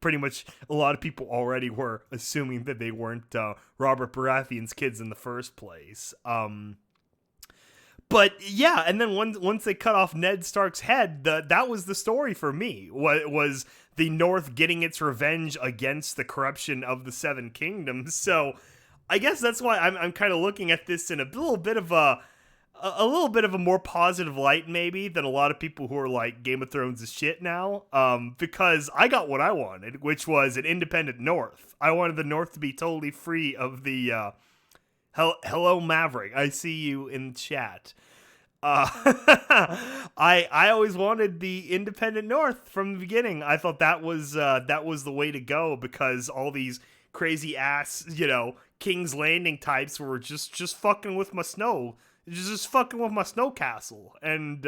pretty much a lot of people already were assuming that they weren't Robert Baratheon's kids in the first place. But yeah, and then once they cut off Ned Stark's head, that was the story for me. What was the North getting its revenge against the corruption of the Seven Kingdoms? So I guess that's why I'm kind of looking at this in a little bit of a more positive light, maybe, than a lot of people who are like, Game of Thrones is shit now. Because I got what I wanted, which was an independent North. I wanted the North to be totally free of the hello Maverick, I see you in chat. I always wanted the independent North from the beginning. I thought that was the way to go, because all these crazy ass, King's Landing types were just fucking with my snow. Just fucking with my snow castle. And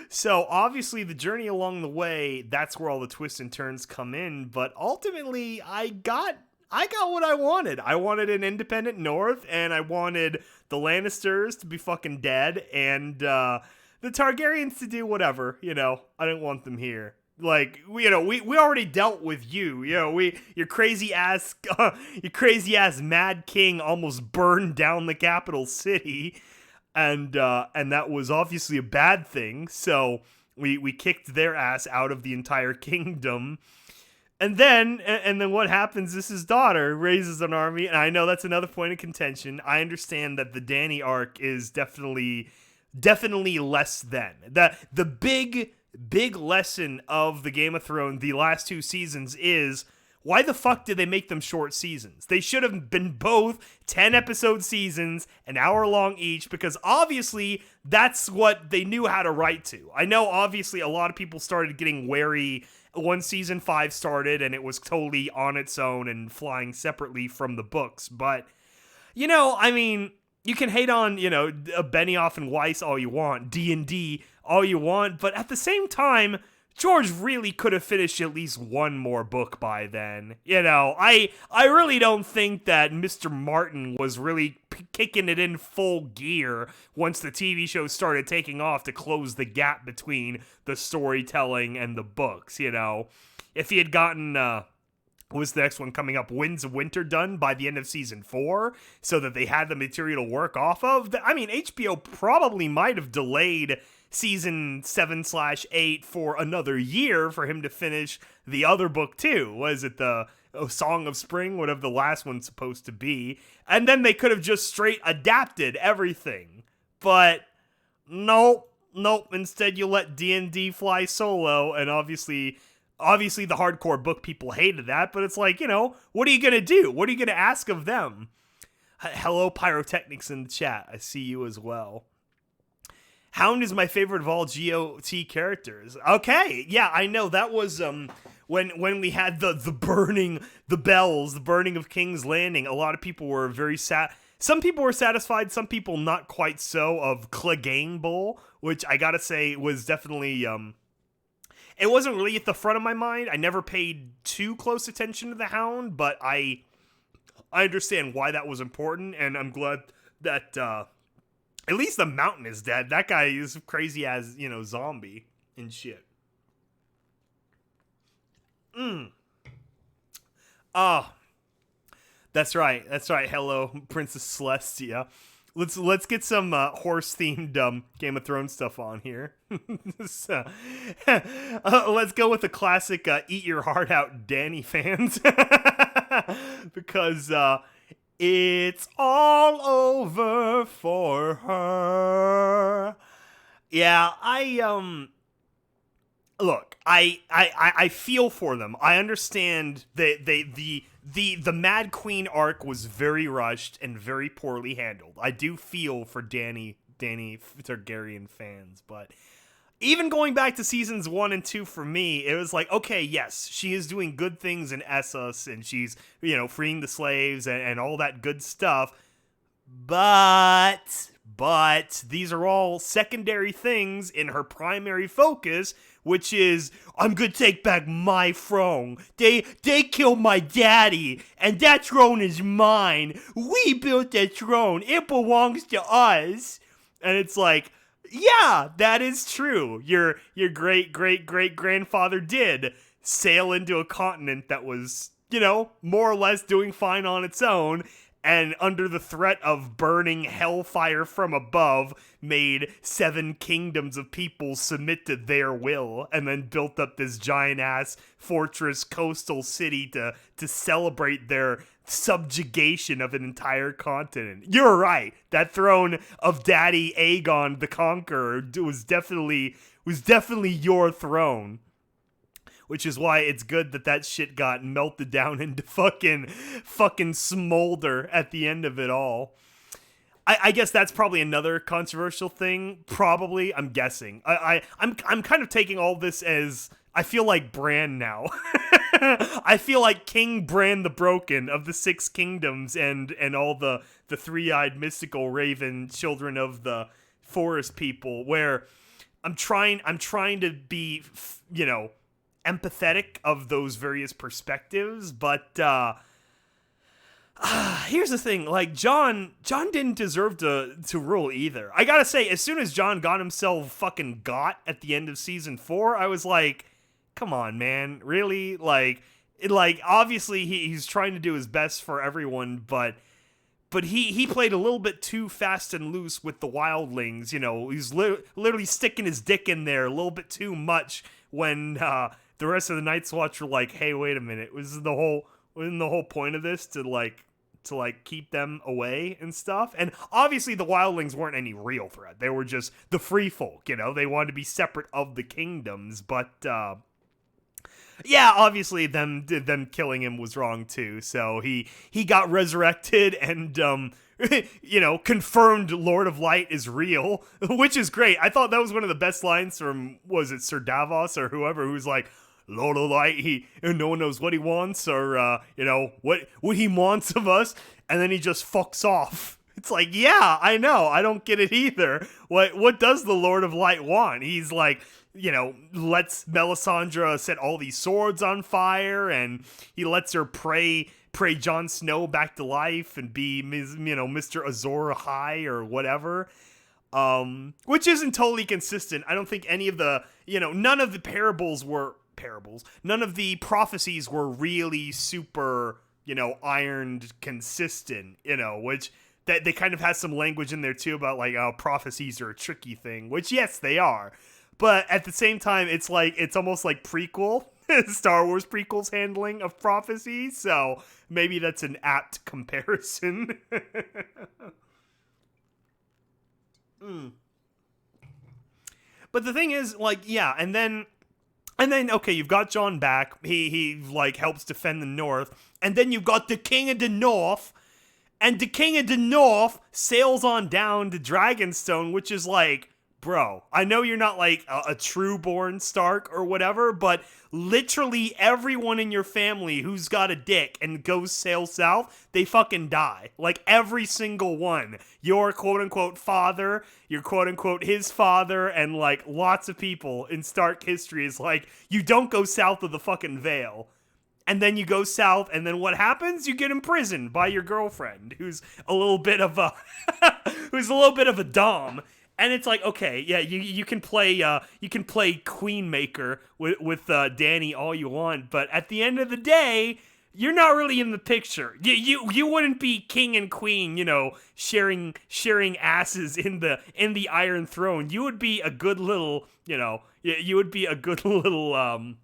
so obviously the journey along the way, that's where all the twists and turns come in, but ultimately I got what I wanted. I wanted an independent North, and I wanted the Lannisters to be fucking dead, and the Targaryens to do whatever, I didn't want them here. Like, we already dealt with you, your crazy ass Mad King almost burned down the capital city, and that was obviously a bad thing, so we kicked their ass out of the entire kingdom. And then what happens is his daughter raises an army, and I know that's another point of contention. I understand that the Dany arc is definitely less than. The big lesson of the Game of Thrones, the last 2 seasons, is why the fuck did they make them short seasons? They should have been both 10-episode seasons, an hour long each, because obviously that's what they knew how to write to. I know obviously a lot of people started getting wary once season 5 started and it was totally on its own and flying separately from the books. But, you can hate on, Benioff and Weiss all you want, D&D all you want, but at the same time, George really could have finished at least one more book by then. I really don't think that Mr. Martin was really kicking it in full gear once the TV show started taking off to close the gap between the storytelling and the books, If he had gotten, was the next one coming up, Winds of Winter done by the end of season 4, so that they had the material to work off of, HBO probably might have delayed season 7/8 for another year for him to finish the other book too. Was it the Song of Spring, whatever the last one's supposed to be? And then they could have just straight adapted everything. But nope. Instead, you let D&D fly solo, and obviously the hardcore book people hated that. But it's like, what are you gonna do? What are you gonna ask of them? Hello, Pyrotechnics in the chat. I see you as well. Hound is my favorite of all GOT characters. Okay, yeah, I know. That was when we had the burning, the bells, the burning of King's Landing. A lot of people were very sad. Some people were satisfied, some people not quite so, of Clegane Bowl, which I gotta say was definitely, it wasn't really at the front of my mind. I never paid too close attention to the Hound, but I understand why that was important, and I'm glad that, at least the Mountain is dead. That guy is crazy as, zombie and shit. Oh, that's right. Hello, Princess Celestia. Let's get some horse-themed Game of Thrones stuff on here. So, let's go with the classic eat your heart out Dany fans. Because it's all over for her. Yeah, look, I feel for them. I understand that the Mad Queen arc was very rushed and very poorly handled. I do feel for Dany Targaryen fans, but even going back to seasons 1 and 2 for me, it was like, okay, yes, she is doing good things in Essos, and she's, freeing the slaves and all that good stuff, but these are all secondary things in her primary focus, which is, I'm gonna take back my throne. They killed my daddy, and that throne is mine. We built that throne. It belongs to us. And it's like, Yeah, that is true. Your great great great grandfather did sail into a continent that was, more or less doing fine on its own, and under the threat of burning hellfire from above, made 7 kingdoms of people submit to their will, and then built up this giant ass fortress coastal city to celebrate their subjugation of an entire continent. You're right. That throne of Daddy Aegon the Conqueror was definitely your throne. Which is why it's good that shit got melted down into fucking smolder at the end of it all. I guess that's probably another controversial thing. Probably, I'm guessing. I'm kind of taking all this as, I feel like Bran now. I feel like King Bran the Broken of the 6 kingdoms and all the three-eyed mystical raven children of the forest people, where I'm trying to be, empathetic of those various perspectives, but here's the thing, like John didn't deserve to rule either. I gotta say, as soon as John got himself fucking got at the end of season 4, I was like, come on, man, really? Like obviously he's trying to do his best for everyone, but he played a little bit too fast and loose with the wildlings. He's literally sticking his dick in there a little bit too much when the rest of the Night's Watch were like, hey, wait a minute, wasn't the whole point of this to keep them away and stuff? And obviously the wildlings weren't any real threat. They were just the free folk, they wanted to be separate of the kingdoms, but yeah, obviously them killing him was wrong too. So he got resurrected and confirmed Lord of Light is real, which is great. I thought that was one of the best lines from, was it Sir Davos or whoever, who's like, Lord of Light, no one knows what he wants or what he wants of us, and then he just fucks off. It's like, yeah, I know, I don't get it either. What does the Lord of Light want? He's like, lets Melisandre set all these swords on fire, and he lets her pray Jon Snow back to life and be Mr. Azor Ahai or whatever. Which isn't totally consistent. I don't think any of the, none of the none of the prophecies were really super, ironed consistent, which that they kind of has some language in there too about like, oh, prophecies are a tricky thing, which yes, they are. But at the same time, it's almost like prequel, Star Wars prequels handling of prophecy. So maybe that's an apt comparison. But the thing is, and then okay, you've got Jon back. He helps defend the North, and then you've got the King of the North, and the King of the North sails on down to Dragonstone, which is like, bro, I know you're not like a true born Stark or whatever, but literally everyone in your family who's got a dick and goes sail south, they fucking die. Like every single one. Your quote unquote father, your quote unquote his father, and like lots of people in Stark history is like, you don't go south of the fucking Vale. And then you go south, and then what happens? You get imprisoned by your girlfriend, who's a little bit of a dom. And it's like, okay, yeah, you can play Queenmaker with Dany all you want, but at the end of the day, you're not really in the picture. You wouldn't be king and queen, sharing asses in the Iron Throne. You would be a good little, you would be a good little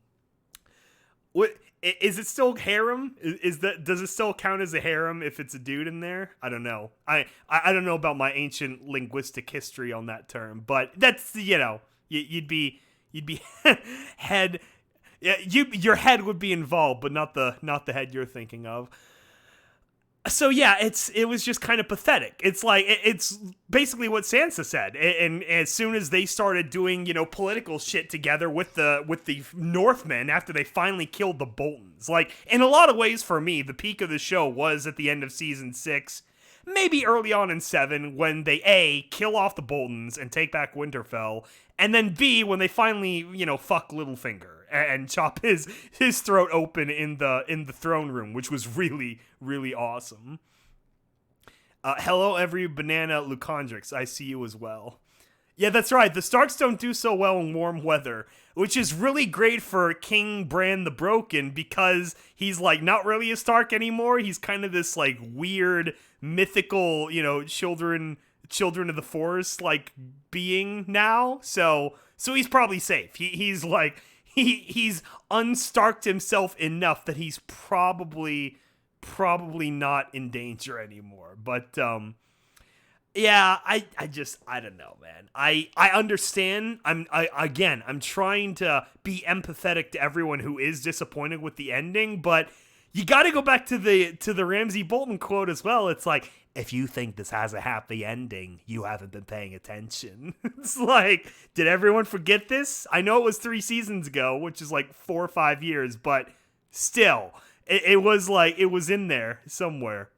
what is it still harem? Does it still count as a harem if it's a dude in there? I don't know. I don't know about my ancient linguistic history on that term, but that's you'd be head. Yeah, your head would be involved, but not the head you're thinking of. So yeah, it was just kind of pathetic. It's like it's basically what Sansa said, and as soon as they started doing political shit together with the Northmen after they finally killed the Boltons, like in a lot of ways for me, the peak of the show was at the end of season 6, maybe early on in 7, when they A, kill off the Boltons and take back Winterfell, and then B, when they finally fuck Littlefinger and chop his throat open in the throne room, which was really, really awesome. Hello, every banana Lucondrix. I see you as well. Yeah, that's right. The Starks don't do so well in warm weather, which is really great for King Bran the Broken because he's like not really a Stark anymore. He's kind of this like weird mythical, children of the forest like being now. So he's probably safe. He's like he's unstarked himself enough that he's probably not in danger anymore. But yeah, I don't know, man. I understand. I'm trying to be empathetic to everyone who is disappointed with the ending, but you got to go back to the Ramsay Bolton quote as well. It's like, if you think this has a happy ending, you haven't been paying attention. It's like, did everyone forget this? I know it was 3 seasons ago, which is like 4 or 5 years, but still, it was like, it was in there somewhere.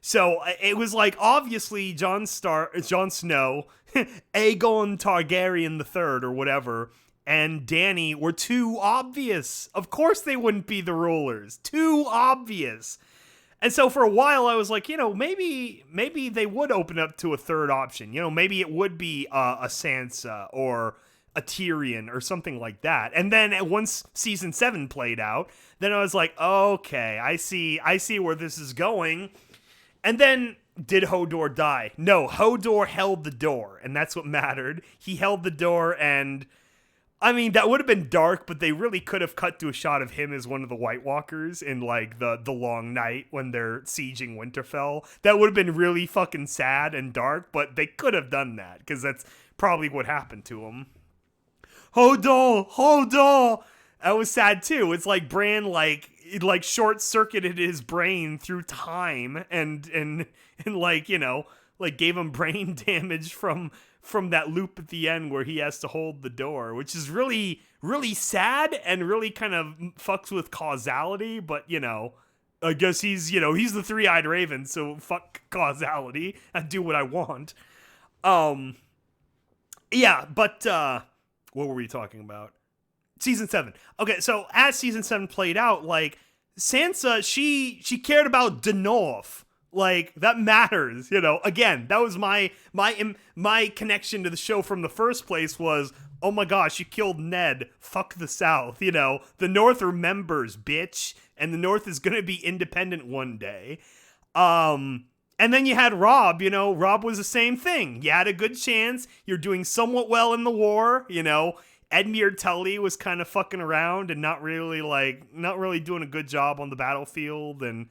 So it was like, obviously Jon Snow, Aegon Targaryen III or whatever, and Dany were too obvious. Of course they wouldn't be the rulers. Too obvious. And so for a while I was like, maybe they would open up to a third option. Maybe it would be a Sansa or a Tyrion or something like that. And then once season 7 played out, then I was like, okay, I see where this is going. And then, did Hodor die? No, Hodor held the door, and that's what mattered. He held the door, and I mean, that would have been dark, but they really could have cut to a shot of him as one of the White Walkers in, like, the long night when they're sieging Winterfell. That would have been really fucking sad and dark, but they could have done that, because that's probably what happened to him. Hodor! That was sad, too. It's like Bran, like short-circuited his brain through time and like, like gave him brain damage from that loop at the end where he has to hold the door, which is really, really sad and really kind of fucks with causality. But, I guess he's the three-eyed raven, so fuck causality. I do what I want. Yeah, but, what were we talking about? Season 7. Okay, so as season 7 played out, like, Sansa, she cared about the North. Like, that matters, Again, that was my connection to the show from the first place was, oh my gosh, you killed Ned. Fuck the South, The North remembers, bitch. And the North is gonna be independent one day. And then you had Robb, Robb was the same thing. You had a good chance. You're doing somewhat well in the war, Edmure Tully was kind of fucking around and not really doing a good job on the battlefield and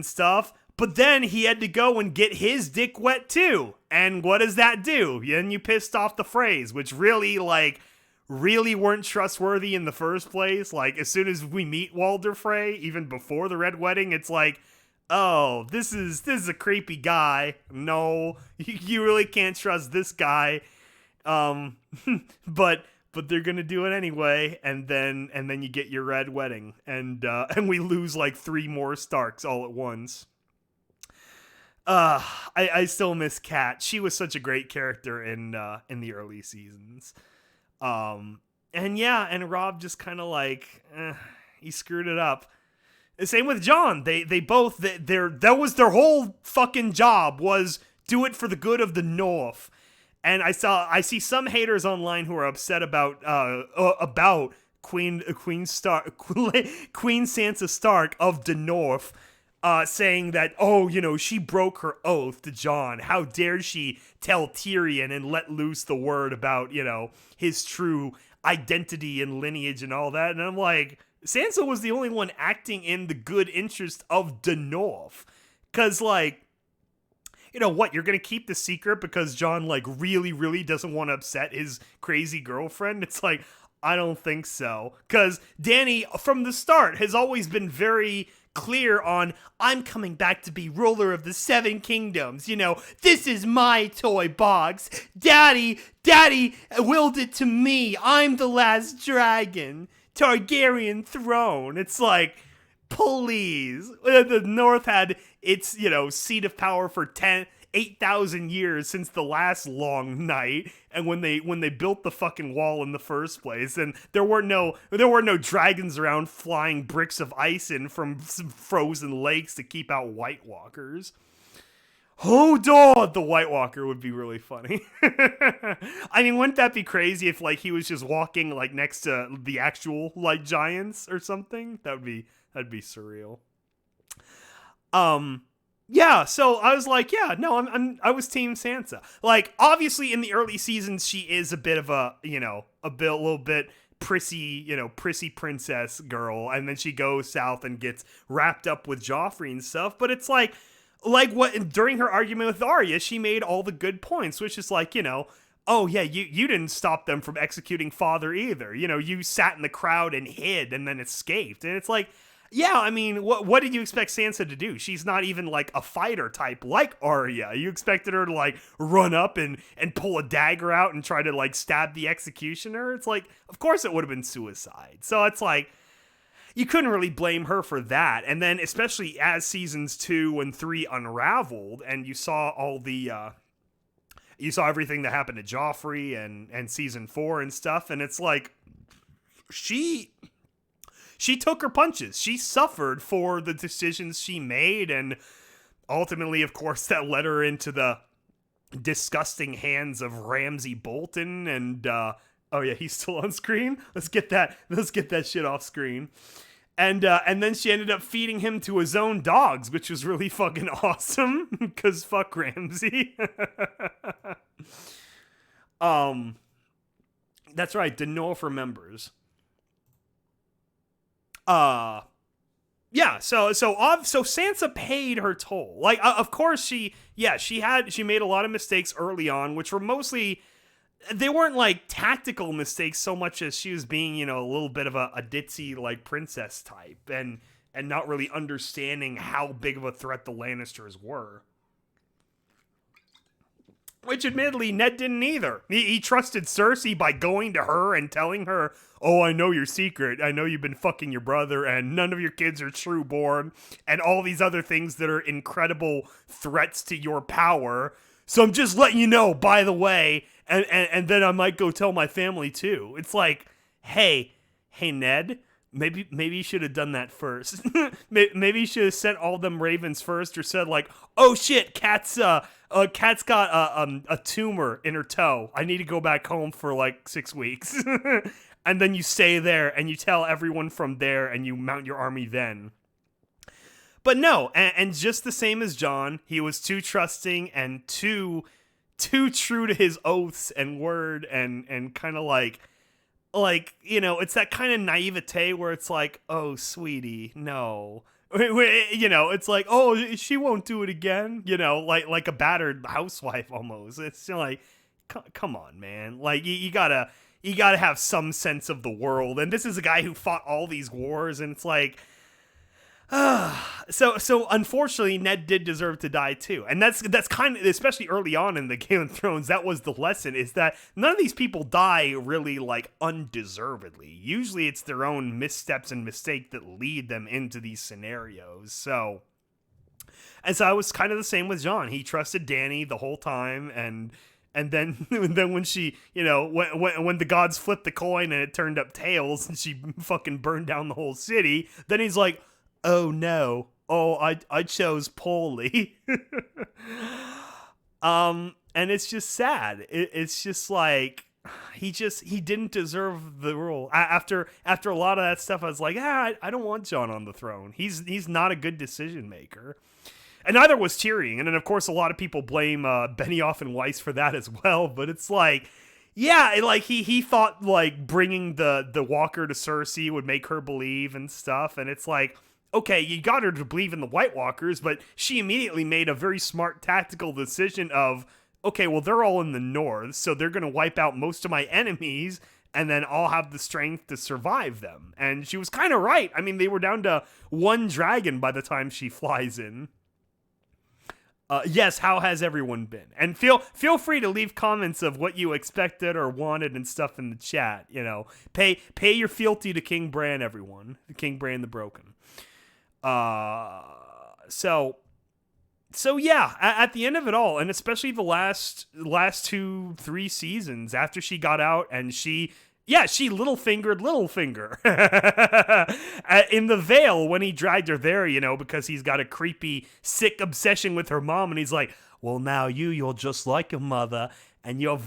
stuff. But then he had to go and get his dick wet too. And what does that do? Then you pissed off the Freys, which really weren't trustworthy in the first place. Like, as soon as we meet Walder Frey, even before the Red Wedding, it's like, oh, this is a creepy guy. No, you really can't trust this guy. But they're gonna do it anyway, and then you get your Red Wedding, and we lose like 3 more Starks all at once. I still miss Kat. She was such a great character in the early seasons. And Robb just kind of like he screwed it up. The same with Jon. They both that was their whole fucking job, was do it for the good of the North. And I see some haters online who are upset about Queen Sansa Stark of the North, saying that, she broke her oath to Jon. How dare she tell Tyrion and let loose the word about, his true identity and lineage and all that. And I'm like, Sansa was the only one acting in the good interest of the North. 'Cause like, what, you're going to keep the secret because Jon, like, really, really doesn't want to upset his crazy girlfriend? It's like, I don't think so. Because Dany, from the start, has always been very clear on, I'm coming back to be ruler of the 7 kingdoms. This is my toy box. Daddy willed it to me. I'm the last dragon. Targaryen throne. It's like, please. The North had its, seat of power for 8,000 years since the last long night, and when they built the fucking wall in the first place, and there were no dragons around flying bricks of ice in from some frozen lakes to keep out White Walkers. Hold on, the White Walker would be really funny. I mean, wouldn't that be crazy if like he was just walking like next to the actual like giants or something? That'd be surreal. Yeah, so I was like, yeah, no, I was Team Sansa. Like, obviously, in the early seasons, she is a bit of a, a little bit prissy, prissy princess girl, and then she goes south and gets wrapped up with Joffrey and stuff. But it's like what during her argument with Arya, she made all the good points, which is like, oh yeah, you didn't stop them from executing father either. You sat in the crowd and hid and then escaped, and it's like. Yeah, I mean, what did you expect Sansa to do? She's not even like a fighter type like Arya. You expected her to like run up and pull a dagger out and try to like stab the executioner? It's like, of course it would have been suicide. So it's like, you couldn't really blame her for that. And then especially as seasons 2 and 3 unraveled and you saw all the, you saw everything that happened to Joffrey and season 4 and stuff. And it's like, she took her punches. She suffered for the decisions she made, and ultimately, of course, that led her into the disgusting hands of Ramsay Bolton. And oh yeah, he's still on screen. Let's get that shit off screen. And then she ended up feeding him to his own dogs, which was really fucking awesome. Because fuck Ramsay. That's right. Denolf remembers. Yeah, so Sansa paid her toll. Like, of course she made a lot of mistakes early on, which were mostly, they weren't like tactical mistakes so much as she was being, a little bit of a ditzy like princess type and not really understanding how big of a threat the Lannisters were. Which, admittedly, Ned didn't either. He trusted Cersei by going to her and telling her, oh, I know your secret. I know you've been fucking your brother, and none of your kids are trueborn, and all these other things that are incredible threats to your power. So I'm just letting you know, by the way, and then I might go tell my family, too. It's like, hey, Ned, maybe you should have done that first. Maybe you should have sent all them ravens first, or said, like, oh, shit, Cat's got a tumor in her toe. I need to go back home for like 6 weeks. And then you stay there and you tell everyone from there and you mount your army then. But no, and just the same as Jon, he was too trusting and too true to his oaths and word and kind of like, it's that kind of naivete where it's like, oh, sweetie, no. It's like, oh, she won't do it again. Like a battered housewife almost. It's like, come on, man. Like you gotta have some sense of the world. And this is a guy who fought all these wars, and it's like, so unfortunately, Ned did deserve to die too. And that's kind of, especially early on in the Game of Thrones, that was the lesson, is that none of these people die really like undeservedly. Usually it's their own missteps and mistake that lead them into these scenarios. So I was kind of the same with Jon. He trusted Dany the whole time, and then when she, when the gods flipped the coin and it turned up tails and she fucking burned down the whole city, then he's like, oh no. Oh, I chose poorly. And it's just sad. It's just like he didn't deserve the role. After a lot of that stuff, I was like, I don't want Jon on the throne. He's not a good decision maker. And neither was Tyrion. And then of course a lot of people blame Benioff and Weiss for that as well. But it's like, yeah, like he thought like bringing the Walker to Cersei would make her believe and stuff. And it's like, okay, you got her to believe in the White Walkers, but she immediately made a very smart tactical decision of, okay, well, they're all in the north, so they're going to wipe out most of my enemies, and then I'll have the strength to survive them. And she was kind of right. I mean, they were down to one dragon by the time she flies in. Yes, how has everyone been? And feel free to leave comments of what you expected or wanted and stuff in the chat. Pay your fealty to King Bran, everyone. King Bran the Broken. So yeah, at the end of it all, and especially the last 2-3 seasons after she got out and she Yeah, she little-fingered Littlefinger. In the Vale, when he dragged her there, because he's got a creepy, sick obsession with her mom, and he's like, well, now you're just like your mother, and you're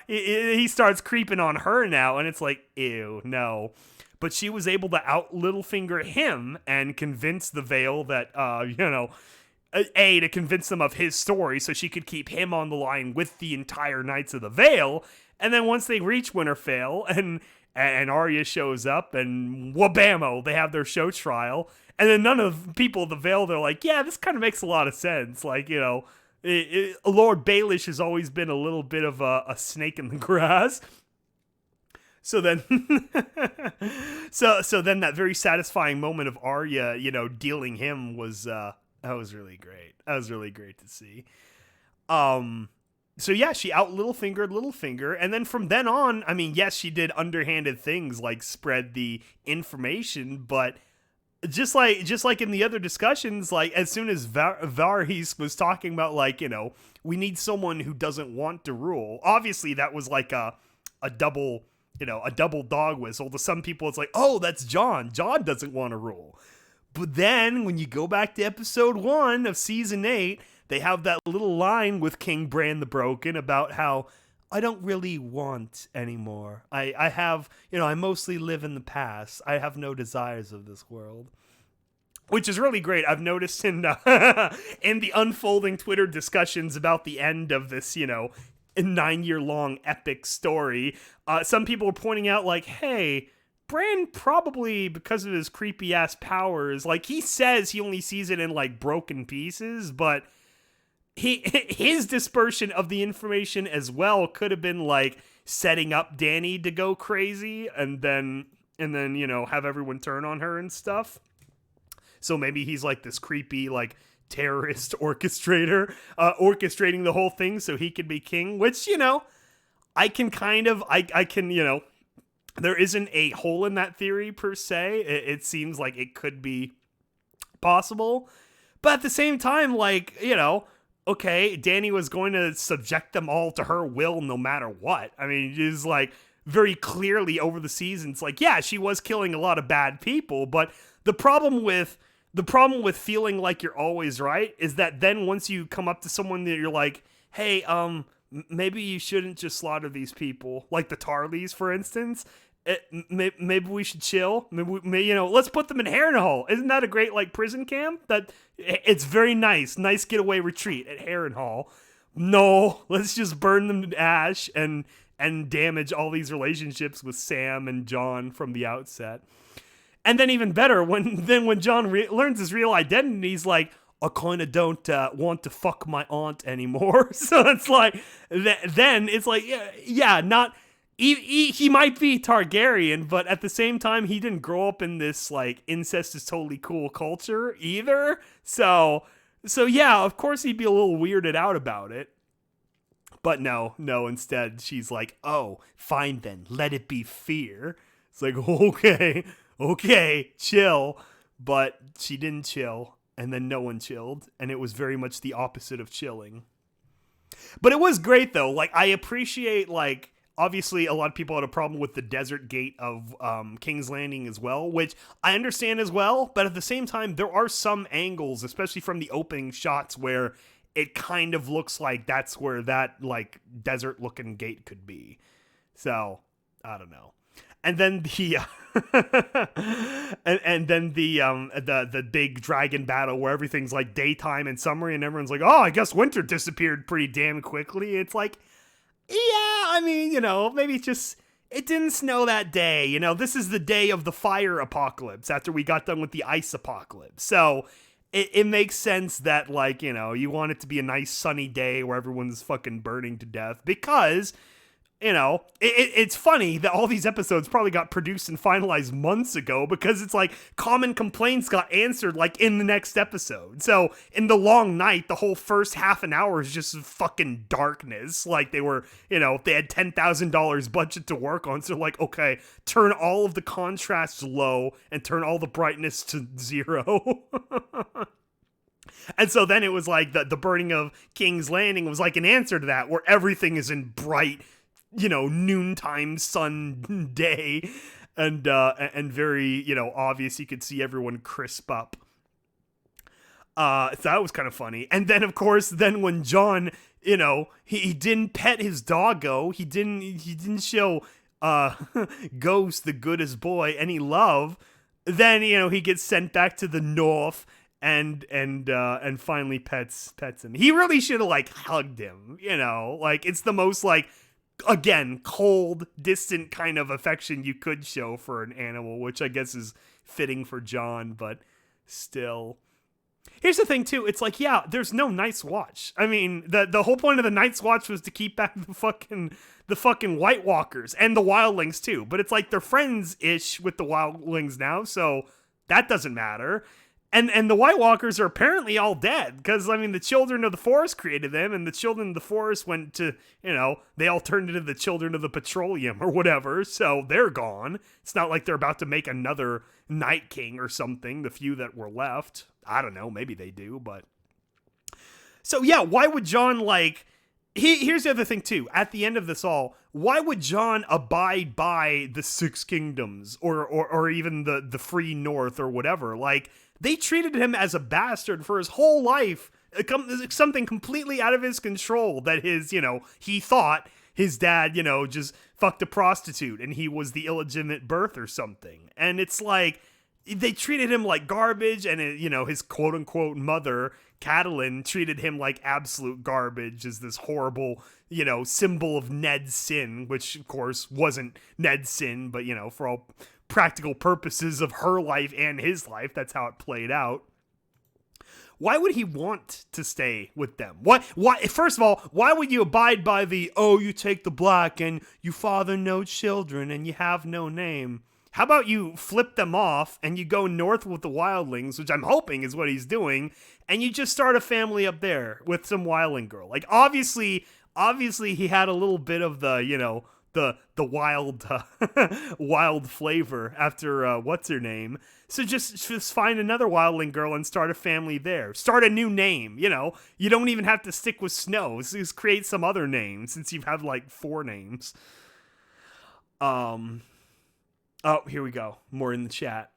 he starts creeping on her now, and it's like, ew, no. But she was able to out-Littlefinger him and convince the Vale that, to convince them of his story so she could keep him on the line with the entire Knights of the Vale. And then once they reach Winterfell and Arya shows up and whabamo, they have their show trial. And then none of the people of the Vale, they're like, yeah, this kind of makes a lot of sense. Like, Lord Baelish has always been a little bit of a snake in the grass. So then, so then that very satisfying moment of Arya, dealing him was, that was really great. That was really great to see. So yeah, she out-Littlefingered Littlefinger, and then from then on, I mean, yes, she did underhanded things like spread the information, but just like in the other discussions, like as soon as Varys was talking about like, we need someone who doesn't want to rule. Obviously, that was like a double dog whistle. To some people, it's like, oh, that's Jon. Jon doesn't want to rule. But then when you go back to episode 1 of season 8, they have that little line with King Bran the Broken about how I don't really want anymore. I have, I mostly live in the past. I have no desires of this world. Which is really great. I've noticed in the unfolding Twitter discussions about the end of this, a 9-year-long epic story, some people are pointing out like, hey, Bran probably, because of his creepy-ass powers, like, he says he only sees it in, like, broken pieces, but his dispersion of the information as well could have been, like, setting up Dany to go crazy and then have everyone turn on her and stuff. So maybe he's, like, this creepy, like, terrorist orchestrator, orchestrating the whole thing so he could be king, which, I can, there isn't a hole in that theory per se. It seems like it could be possible. But at the same time, like, okay, Dany was going to subject them all to her will no matter what. I mean, it is like very clearly over the seasons, like, yeah, she was killing a lot of bad people, but the problem with feeling like you're always right is that then once you come up to someone that you're like, hey, maybe you shouldn't just slaughter these people, like the Tarleys, for instance. Maybe we should chill. Maybe let's put them in Harrenhal. Isn't that a great like prison camp? That it's very nice getaway retreat at Harrenhal. No, let's just burn them to ash and damage all these relationships with Sam and Jon from the outset. And then even better, when Jon learns his real identity, he's like, I kind of don't want to fuck my aunt anymore. So it's like, then it's like, yeah, not. He might be Targaryen, but at the same time, he didn't grow up in this, like, incest is totally cool culture either. So yeah, of course he'd be a little weirded out about it. But no, instead, she's like, oh, fine then, let it be fear. It's like, okay, chill. But she didn't chill, and then no one chilled, and it was very much the opposite of chilling. But it was great, though. Like, I appreciate, like, obviously, a lot of people had a problem with the desert gate of King's Landing as well, which I understand as well, but at the same time, there are some angles, especially from the opening shots, where it kind of looks like that's where that, like, desert-looking gate could be. So, I don't know. And then the and then the big dragon battle where everything's like daytime and summery and everyone's like, oh, I guess winter disappeared pretty damn quickly. It's like, yeah, I mean, maybe it's just, it didn't snow that day. This is the day of the fire apocalypse after we got done with the ice apocalypse. So it makes sense that, like, you want it to be a nice sunny day where everyone's fucking burning to death because, it's funny that all these episodes probably got produced and finalized months ago because it's like common complaints got answered like in the next episode. So in the long night, the whole first half an hour is just fucking darkness. Like they were, they had $10,000 budget to work on. So like, okay, turn all of the contrasts low and turn all the brightness to 0. And so then it was like the burning of King's Landing was like an answer to that, where everything is in bright, noontime sun day, and very, obvious. You could see everyone crisp up. So that was kind of funny. And then, of course, when John, he didn't pet his doggo, he didn't show Ghost, the goodest boy, any love. Then, he gets sent back to the north and finally pets him. He really should have hugged him, it's the most again, cold, distant kind of affection you could show for an animal, which I guess is fitting for John, but still. Here's the thing too, it's there's no Night's Watch. I mean, the whole point of the Night's Watch was to keep back the fucking White Walkers and the wildlings too, but it's they're friends-ish with the wildlings now, so that doesn't matter. And the White Walkers are apparently all dead, because, the Children of the Forest created them, and the Children of the Forest went to, they all turned into the Children of the Petroleum or whatever, so they're gone. It's not like they're about to make another Night King or something, the few that were left. I don't know, maybe they do, but... So, yeah, why would John, here's the other thing, too. At the end of this all, why would John abide by the Six Kingdoms, or even the Free North, or whatever? They treated him as a bastard for his whole life. Something completely out of his control that he thought his dad, just fucked a prostitute and he was the illegitimate birth or something. And it's they treated him like garbage, and his quote unquote mother, Catelyn, treated him like absolute garbage as this horrible, symbol of Ned's sin, which of course wasn't Ned's sin, but for all practical purposes of her life and his life, that's how it played out. Why would he want to stay with them? Why? First of all, why would you abide by you take the black and you father no children and you have no name? How about you flip them off and you go north with the wildlings, which I'm hoping is what he's doing, and you just start a family up there with some wildling girl. Obviously he had a little bit of the, the wild wild flavor after what's her name. So just find another wildling girl and start a family there. Start a new name, you don't even have to stick with Snow. Just create some other name, since you have 4 names. Oh, here we go. More in the chat.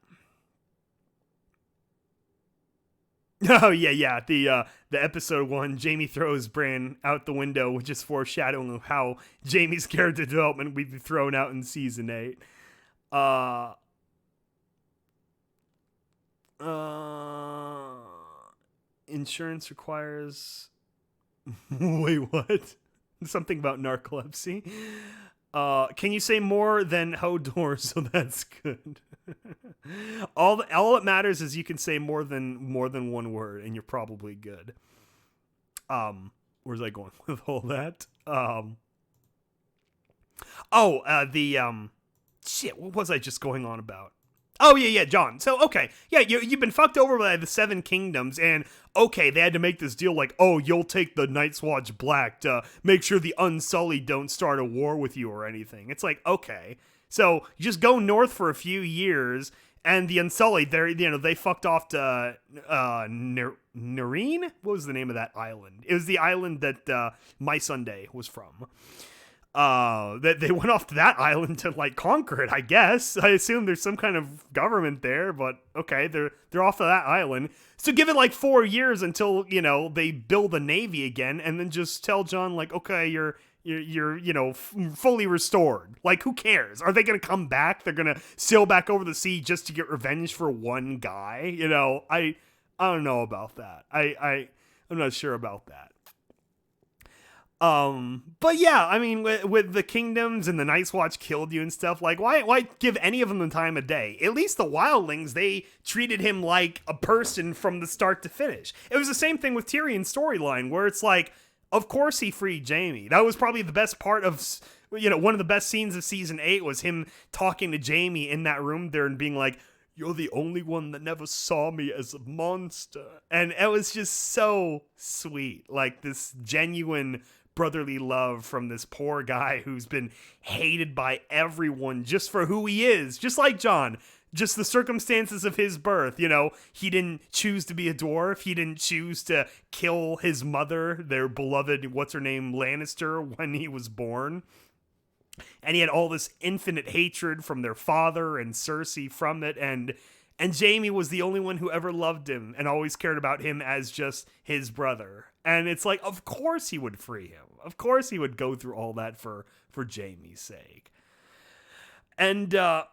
Oh, yeah. The episode 1, Jaime throws Bran out the window, which is foreshadowing of how Jaime's character development would be thrown out in season 8. Insurance requires... Wait, what? Something about narcolepsy? Can you say more than Hodor? So that's good. all that matters is you can say more than one word, and you're probably good. Where's I going with all that? Shit. What was I just going on about? Oh, yeah, John. So, okay. Yeah, you've been fucked over by the Seven Kingdoms, and, okay, they had to make this deal you'll take the Night's Watch Black to make sure the Unsullied don't start a war with you or anything. It's okay. So, you just go north for a few years, and the Unsullied, they fucked off to, Nareen? What was the name of that island? It was the island that, My Sunday was from. That they went off to that island to conquer it, I guess. I assume there's some kind of government there, but okay, they're off to that island. So give it 4 years until, they build a navy again, and then just tell Jon okay, you're fully restored. Who cares? Are they gonna come back? They're gonna sail back over the sea just to get revenge for one guy? I don't know about that. I'm not sure about that. But yeah, I mean, with the kingdoms and the Night's Watch killed you and stuff, why give any of them the time of day? At least the wildlings, they treated him like a person from the start to finish. It was the same thing with Tyrion's storyline, where it's of course he freed Jaime. That was probably the best part of, one of the best scenes of season 8 was him talking to Jaime in that room there and being you're the only one that never saw me as a monster. And it was just so sweet. This genuine brotherly love from this poor guy who's been hated by everyone just for who he is, just like Jon. Just the circumstances of his birth, he didn't choose to be a dwarf, he didn't choose to kill his mother, their beloved, what's her name, Lannister, when he was born. and he had all this infinite hatred from their father and Cersei from it, and Jaime was the only one who ever loved him and always cared about him as just his brother. And it's like, of course he would free him. Of course he would go through all that for Jaime's sake. And yeah,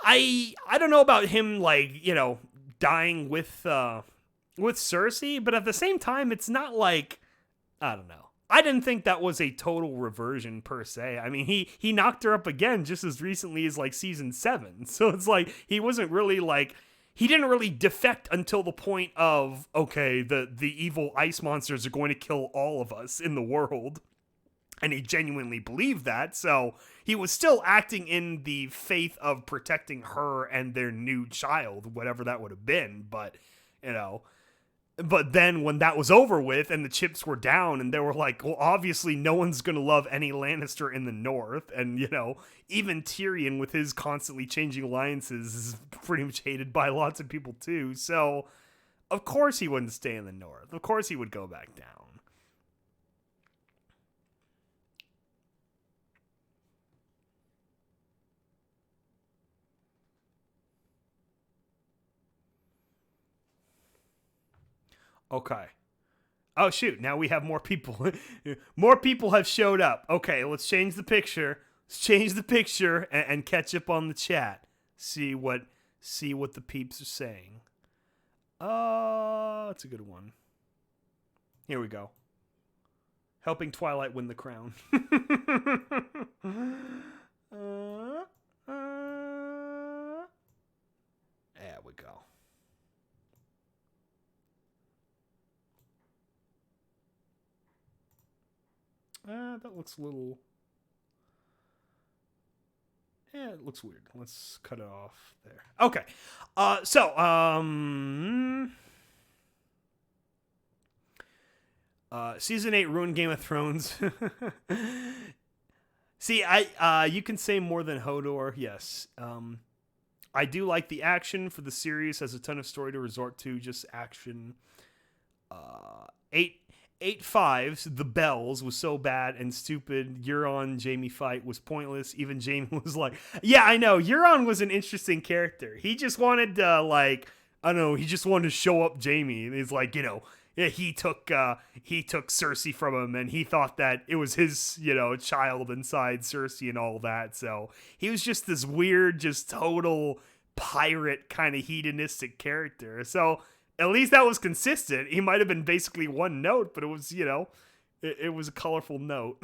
I don't know about him, like, you know, dying with Cersei, but at the same time, it's not like, I don't know. I didn't think that was a total reversion per se. I mean, he knocked her up again just as recently as like season 7. So it's like he wasn't really like, he didn't really defect until the point of, okay, the evil ice monsters are going to kill all of us in the world. And he genuinely believed that. So he was still acting in the faith of protecting her and their new child, whatever that would have been. But, you know, but then when that was over with and the chips were down and they were like, well, obviously no one's going to love any Lannister in the North. And, you know, even Tyrion with his constantly changing alliances is pretty much hated by lots of people too. So, of course he wouldn't stay in the North. Of course he would go back down. Okay. Oh, shoot. Now we have more people. More people have showed up. Okay, let's change the picture. Let's change the picture and catch up on the chat. See what the peeps are saying. It's a good one. Here we go. Helping Twilight win the crown. There we go. That looks a little... Yeah, it looks weird. Let's cut it off there. Okay. Season 8 ruined Game of Thrones. See, you can say more than Hodor, yes. I do like the action for the series. Has a ton of story to resort to, just action. 8-5, the bells was so bad and stupid. Euron Jaime fight was pointless. Even Jaime was like, yeah, I know. Euron was an interesting character. He just wanted to, like, I don't know, he just wanted to show up Jaime. And he's like, you know, yeah, he took Cersei from him, and he thought that it was his, you know, child inside Cersei and all that. So he was just this weird, just total pirate kind of hedonistic character. So at least that was consistent. He might have been basically one note, but it was, you know, it was a colorful note.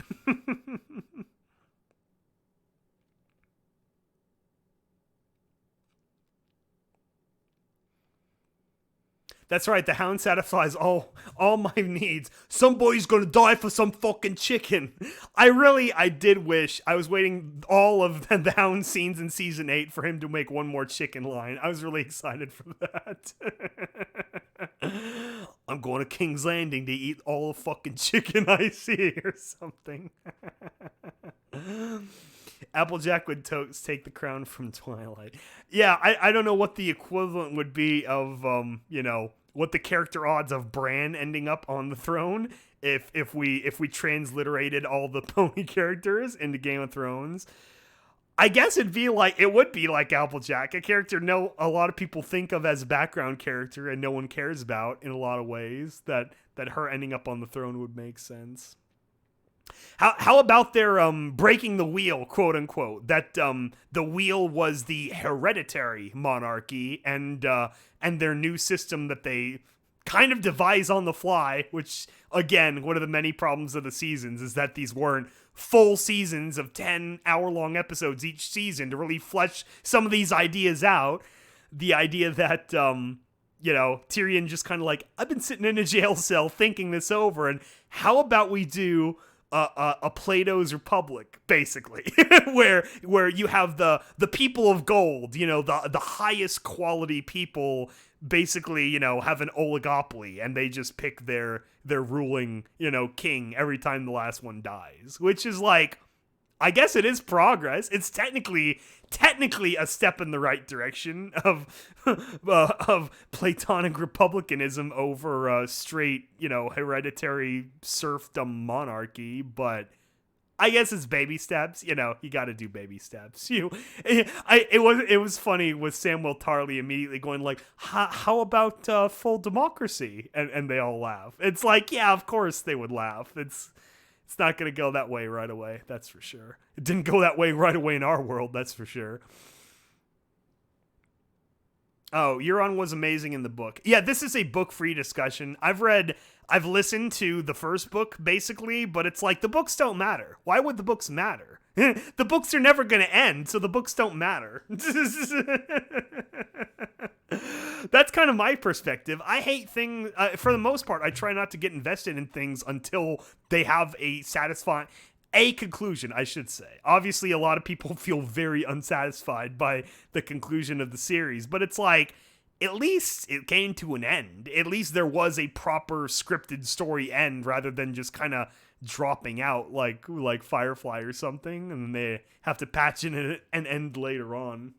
That's right, the Hound satisfies all my needs. Somebody's gonna die for some fucking chicken. I did wish, I was waiting all of the Hound scenes in season 8 for him to make one more chicken line. I was really excited for that. I'm going to King's Landing to eat all the fucking chicken I see or something. Applejack would take the crown from Twilight. Yeah, I don't know what the equivalent would be of, you know, what the character odds of Bran ending up on the throne if we transliterated all the pony characters into Game of Thrones. I guess it would be like Applejack, a character a lot of people think of as a background character and no one cares about in a lot of ways, that her ending up on the throne would make sense. How about their breaking the wheel, quote unquote? That the wheel was the hereditary monarchy, and their new system that they kind of devise on the fly. Which, again, one of the many problems of the seasons is that these weren't full seasons of 10-hour-long episodes each season to really flesh some of these ideas out. The idea that you know, Tyrion just kind of like, I've been sitting in a jail cell thinking this over, and how about we do a Plato's Republic, basically, where you have the people of gold, you know, the highest quality people, basically, you know, have an oligopoly, and they just pick their ruling, you know, king every time the last one dies, which is like, I guess it is progress. It's technically a step in the right direction of Platonic republicanism over straight, you know, hereditary serfdom monarchy. But I guess it's baby steps. You know, you got to do baby steps. It was funny with Samuel Tarly immediately going like, how about full democracy? And they all laugh. It's like, yeah, of course they would laugh. It's not going to go that way right away. That's for sure. It didn't go that way right away in our world. That's for sure. Oh, Euron was amazing in the book. Yeah, this is a book-free discussion. I've listened to the first book, basically, but it's like, the books don't matter. Why would the books matter? The books are never going to end, so the books don't matter. That's kind of my perspective. I hate things, for the most part, I try not to get invested in things until they have a conclusion, I should say. Obviously, a lot of people feel very unsatisfied by the conclusion of the series, but it's like, at least it came to an end. At least there was a proper scripted story end rather than just kind of dropping out like Firefly or something, and they have to patch in an end later on.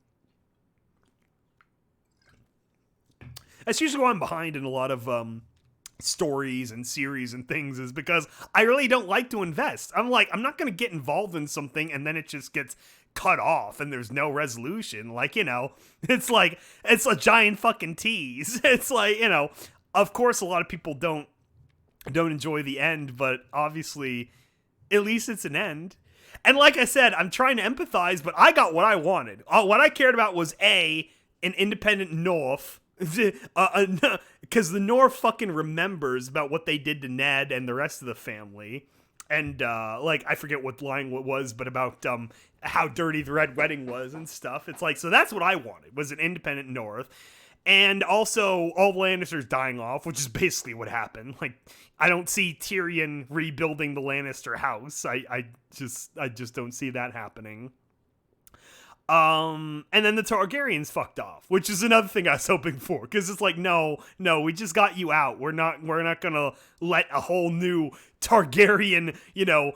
That's usually why I'm behind in a lot of stories and series and things, is because I really don't like to invest. I'm like, I'm not going to get involved in something and then it just gets cut off and there's no resolution. Like, you know, it's like, it's a giant fucking tease. It's like, you know, of course a lot of people don't enjoy the end, but obviously at least it's an end. And like I said, I'm trying to empathize, but I got what I wanted. What I cared about was an independent North, because the North fucking remembers about what they did to Ned and the rest of the family. And, like, I forget what line it was, but about, how dirty the Red Wedding was and stuff. It's like, so that's what I wanted, was an independent North. And also, all the Lannisters dying off, which is basically what happened. Like, I don't see Tyrion rebuilding the Lannister house. I just don't see that happening. And then the Targaryens fucked off, which is another thing I was hoping for, because it's like, no, we just got you out. We're not gonna let a whole new Targaryen, you know,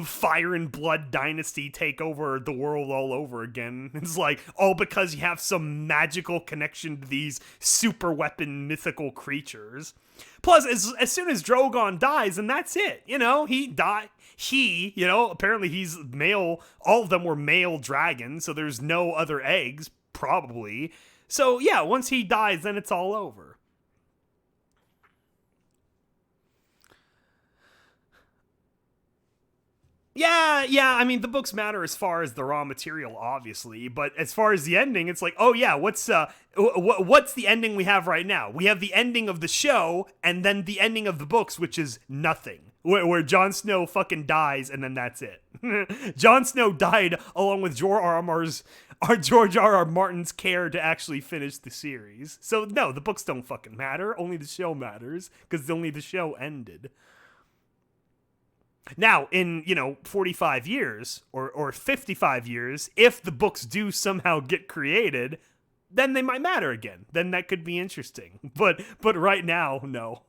fire and blood dynasty take over the world all over again. It's like, all because you have some magical connection to these super weapon mythical creatures. Plus, as soon as Drogon dies, and that's it, you know, he died. You know, apparently he's male. All of them were male dragons, so there's no other eggs, probably. So, yeah, once he dies, then it's all over. Yeah, I mean, the books matter as far as the raw material, obviously, but as far as the ending, it's like, oh yeah, what's the ending we have right now? We have the ending of the show, and then the ending of the books, which is nothing. Where Jon Snow fucking dies, and then that's it. Jon Snow died along with George R. R. Martin's care to actually finish the series. So no, the books don't fucking matter. Only the show matters, because only the show ended. Now, in, 45 years, or 55 years, if the books do somehow get created, then they might matter again. Then that could be interesting. But right now, no.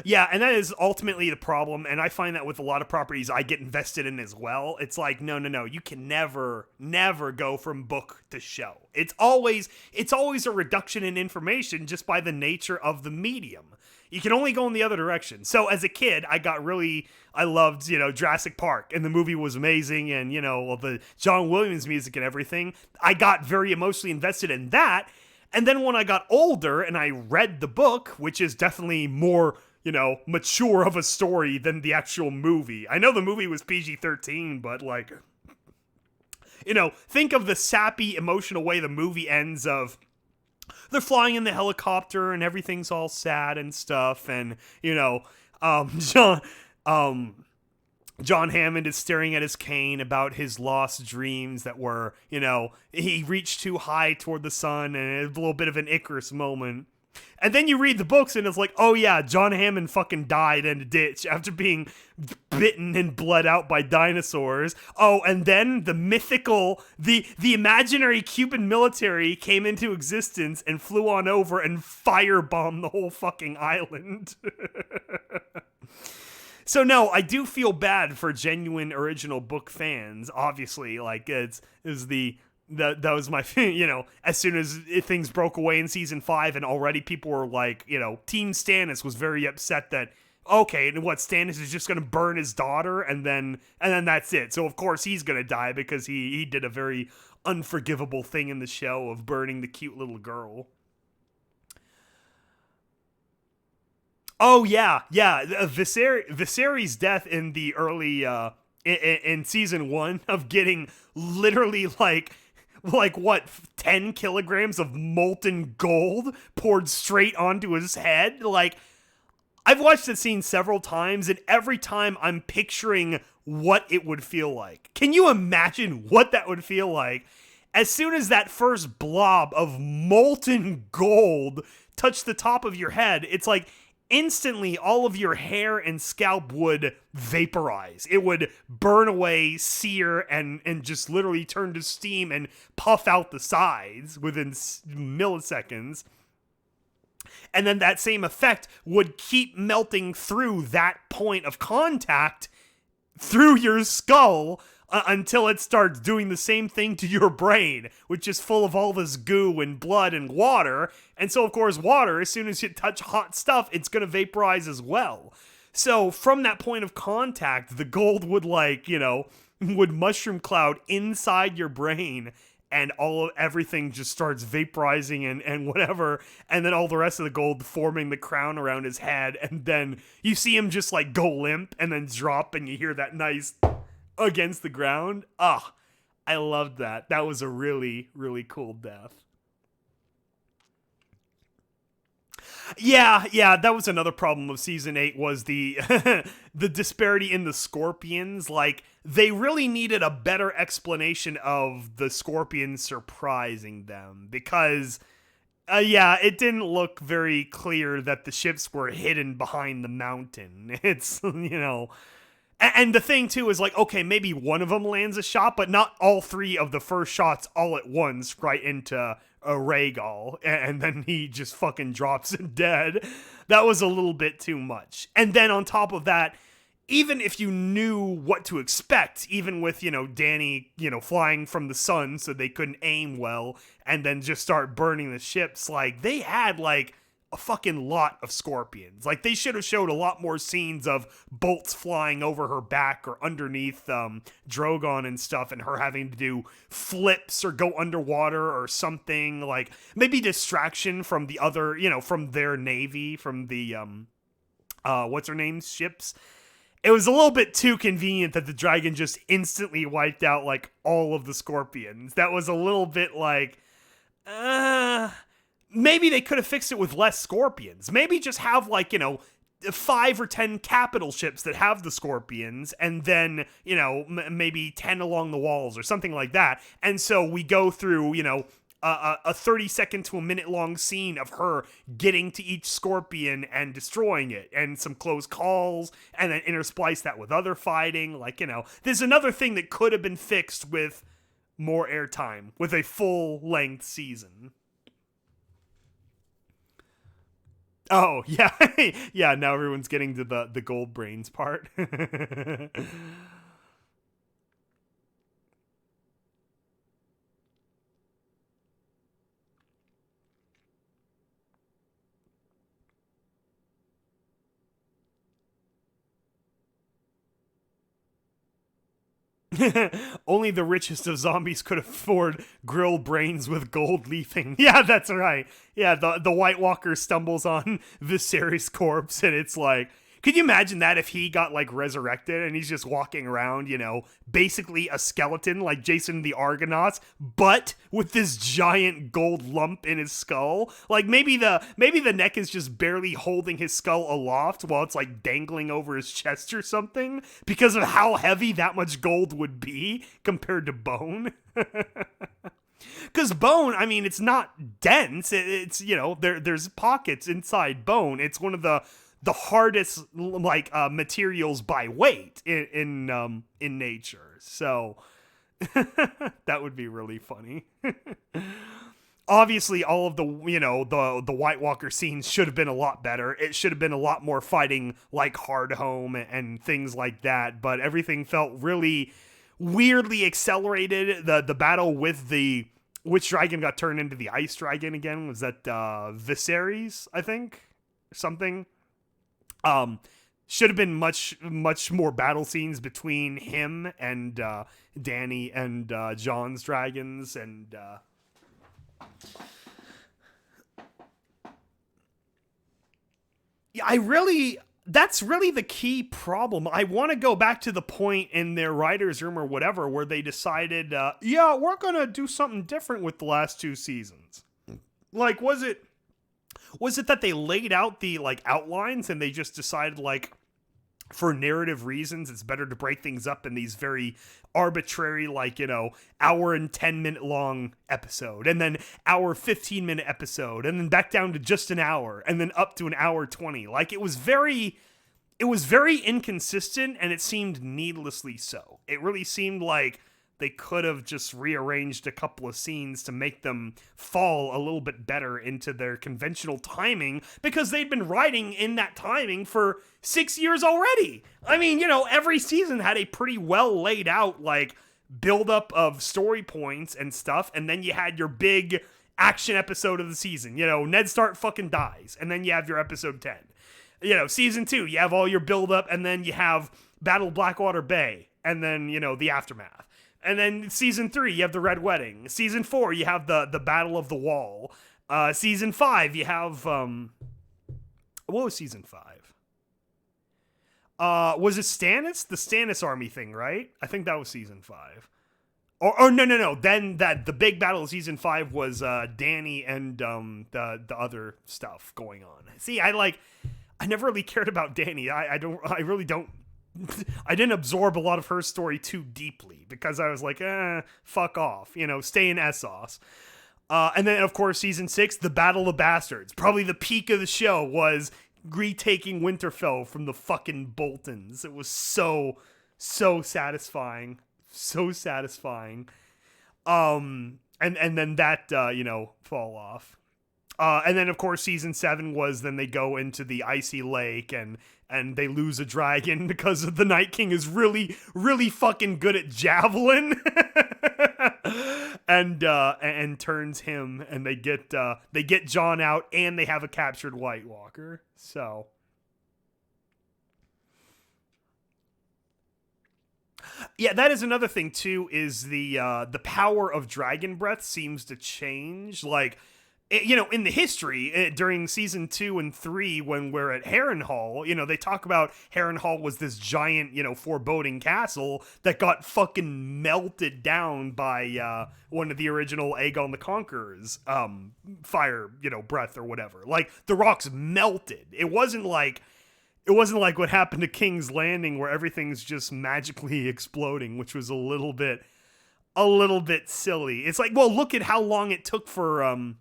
Yeah, and that is ultimately the problem, and I find that with a lot of properties I get invested in as well. It's like, no, you can never go from book to show. It's always a reduction in information just by the nature of the medium. You can only go in the other direction. So as a kid, I loved, Jurassic Park, and the movie was amazing, and, the John Williams music and everything. I got very emotionally invested in that, and then when I got older and I read the book, which is definitely more, mature of a story than the actual movie. I know the movie was PG-13, but think of the sappy, emotional way the movie ends of they're flying in the helicopter and everything's all sad and stuff, and, John Hammond is staring at his cane about his lost dreams that were, he reached too high toward the sun, and a little bit of an Icarus moment. And then you read the books and it's like, oh yeah, John Hammond fucking died in a ditch after being bitten and bled out by dinosaurs. Oh, and then the mythical, the imaginary Cuban military came into existence and flew on over and firebombed the whole fucking island. So no, I do feel bad for genuine original book fans. Obviously, it's the that was my, as soon as things broke away in season 5, and already people were like, Team Stannis was very upset that, okay, and what, Stannis is just gonna burn his daughter, and then that's it. So of course he's gonna die because he did a very unforgivable thing in the show of burning the cute little girl. Oh yeah, Viserys' death in the early in season 1 of getting literally like what, 10 kilograms of molten gold poured straight onto his head. Like, I've watched the scene several times, and every time I'm picturing what it would feel like. Can you imagine what that would feel like? As soon as that first blob of molten gold touched the top of your head, it's like instantly all of your hair and scalp would vaporize. It would burn away, sear, and just literally turn to steam and puff out the sides within milliseconds. And then that same effect would keep melting through that point of contact through your skull until it starts doing the same thing to your brain, which is full of all this goo and blood and water. And so, of course, water, as soon as you touch hot stuff, it's going to vaporize as well. So from that point of contact, the gold would would mushroom cloud inside your brain, and everything just starts vaporizing and whatever, and then all the rest of the gold forming the crown around his head, and then you see him just go limp and then drop, and you hear that nice against the ground. I loved that. That was a really, really cool death. Yeah, that was another problem of season 8 was the the disparity in the scorpions. Like, they really needed a better explanation of the scorpions surprising them, because it didn't look very clear that the ships were hidden behind the mountain. It's, and the thing too is okay, maybe one of them lands a shot, but not all 3 of the first shots all at once right into Rhaegal, and then he just fucking drops it dead. That was a little bit too much. And then on top of that, even if you knew what to expect, even with, Dany, flying from the sun so they couldn't aim well, and then just start burning the ships, they had, a fucking lot of scorpions. They should have showed a lot more scenes of bolts flying over her back or underneath Drogon and stuff, and her having to do flips or go underwater or something. Maybe distraction from the other, from their navy, from the what's her name's ships. It was a little bit too convenient that the dragon just instantly wiped out all of the scorpions. That was a little bit maybe they could have fixed it with less scorpions. Maybe just have 5 or 10 capital ships that have the scorpions, and then, maybe 10 along the walls or something like that. And so we go through, a 30-second to a minute-long scene of her getting to each scorpion and destroying it, and some close calls, and then intersplice that with other fighting. There's another thing that could have been fixed with more airtime, with a full-length season. Oh, yeah. Yeah, now everyone's getting to the gold brains part. Only the richest of zombies could afford grilled brains with gold leafing. Yeah, that's right. Yeah, the White Walker stumbles on Viserys' corpse, and it's could you imagine that if he got resurrected and he's just walking around, basically a skeleton like Jason the Argonauts, but with this giant gold lump in his skull? Maybe the neck is just barely holding his skull aloft while it's dangling over his chest or something, because of how heavy that much gold would be compared to bone. Because bone, I mean, it's not dense. It's there's pockets inside bone. It's one of the hardest materials by weight in nature. So that would be really funny. Obviously, all of the the White Walker scenes should have been a lot better. It should have been a lot more fighting like Hardhome and things like that. But everything felt really weirdly accelerated the battle with the which dragon got turned into the ice dragon again. Was that Viserys, I think? Something. Should have been much more battle scenes between him and Danny and John's dragons, and yeah, that's really the key problem. I want to go back to the point in their writer's room or whatever where they decided, yeah, we're going to do something different with the last 2 seasons. Like, was it that they laid out the, like, outlines and they just decided, like, for narrative reasons, it's better to break things up in these very arbitrary, like, hour and 10-minute long episode, and then hour 15-minute episode, and then back down to just an hour, and then up to an hour 20. Like, it was very inconsistent, and it seemed needlessly so. It really seemed like they could have just rearranged a couple of scenes to make them fall a little bit better into their conventional timing, because they'd been writing in that timing for 6 years already. I mean, every season had a pretty well laid out, like, buildup of story points and stuff, and then you had your big action episode of the season. Ned Stark fucking dies, and then you have your episode 10. Season 2, you have all your buildup, and then you have Battle of Blackwater Bay, and then, the aftermath. And then season 3, you have the Red Wedding. Season 4, you have the Battle of the Wall. Season 5, you have what was season 5? Was it Stannis? The Stannis army thing, right? I think that was season 5. Or no. Then the big battle of season 5 was Dany and the other stuff going on. See, I never really cared about Dany. I really don't. I didn't absorb a lot of her story too deeply because I was like, fuck off, stay in Essos. And then, of course, season 6, the Battle of Bastards. Probably the peak of the show was retaking Winterfell from the fucking Boltons. It was so satisfying. So satisfying. And then that, fall off. And then, of course, season 7 was then they go into the icy lake and they lose a dragon because the Night King is really, really fucking good at javelin. and turns him, and they get Jon out, and they have a captured White Walker. So yeah, that is another thing too, is the power of dragon breath seems to change. Like, in the history, during season 2 and 3, when we're at Harrenhal, they talk about Harrenhal was this giant, foreboding castle that got fucking melted down by one of the original Aegon the Conqueror's fire, breath or whatever. Like, the rocks melted. It wasn't like what happened to King's Landing, where everything's just magically exploding, which was a little bit silly. It's like, well, look at how long it took for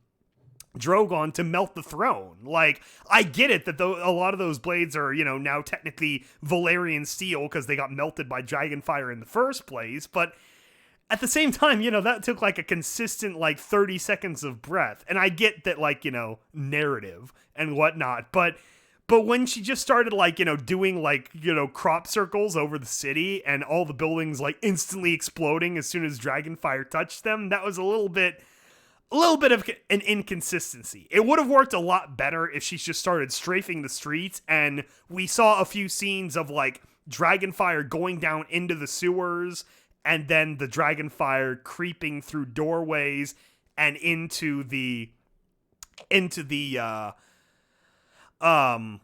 Drogon to melt the throne. Like, I get it that a lot of those blades are, now technically Valyrian steel because they got melted by dragonfire in the first place, but at the same time, that took like a consistent, like, 30 seconds of breath. And I get that, like, narrative and whatnot, but when she just started, like, doing, like, crop circles over the city and all the buildings, like, instantly exploding as soon as dragonfire touched them, that was a little bit of an inconsistency. It would have worked a lot better if she just started strafing the streets and we saw a few scenes of, like, dragonfire going down into the sewers and then the dragonfire creeping through doorways and into the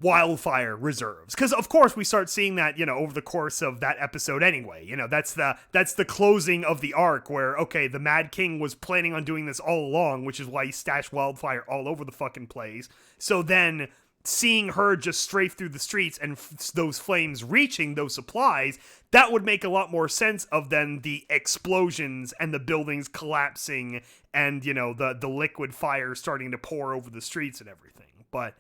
wildfire reserves, because of course we start seeing that over the course of that episode anyway. That's the closing of the arc where, okay, the Mad King was planning on doing this all along, which is why he stashed wildfire all over the fucking place. So then seeing her just strafe through the streets and those flames reaching those supplies, that would make a lot more sense of then the explosions and the buildings collapsing and the liquid fire starting to pour over the streets and everything. But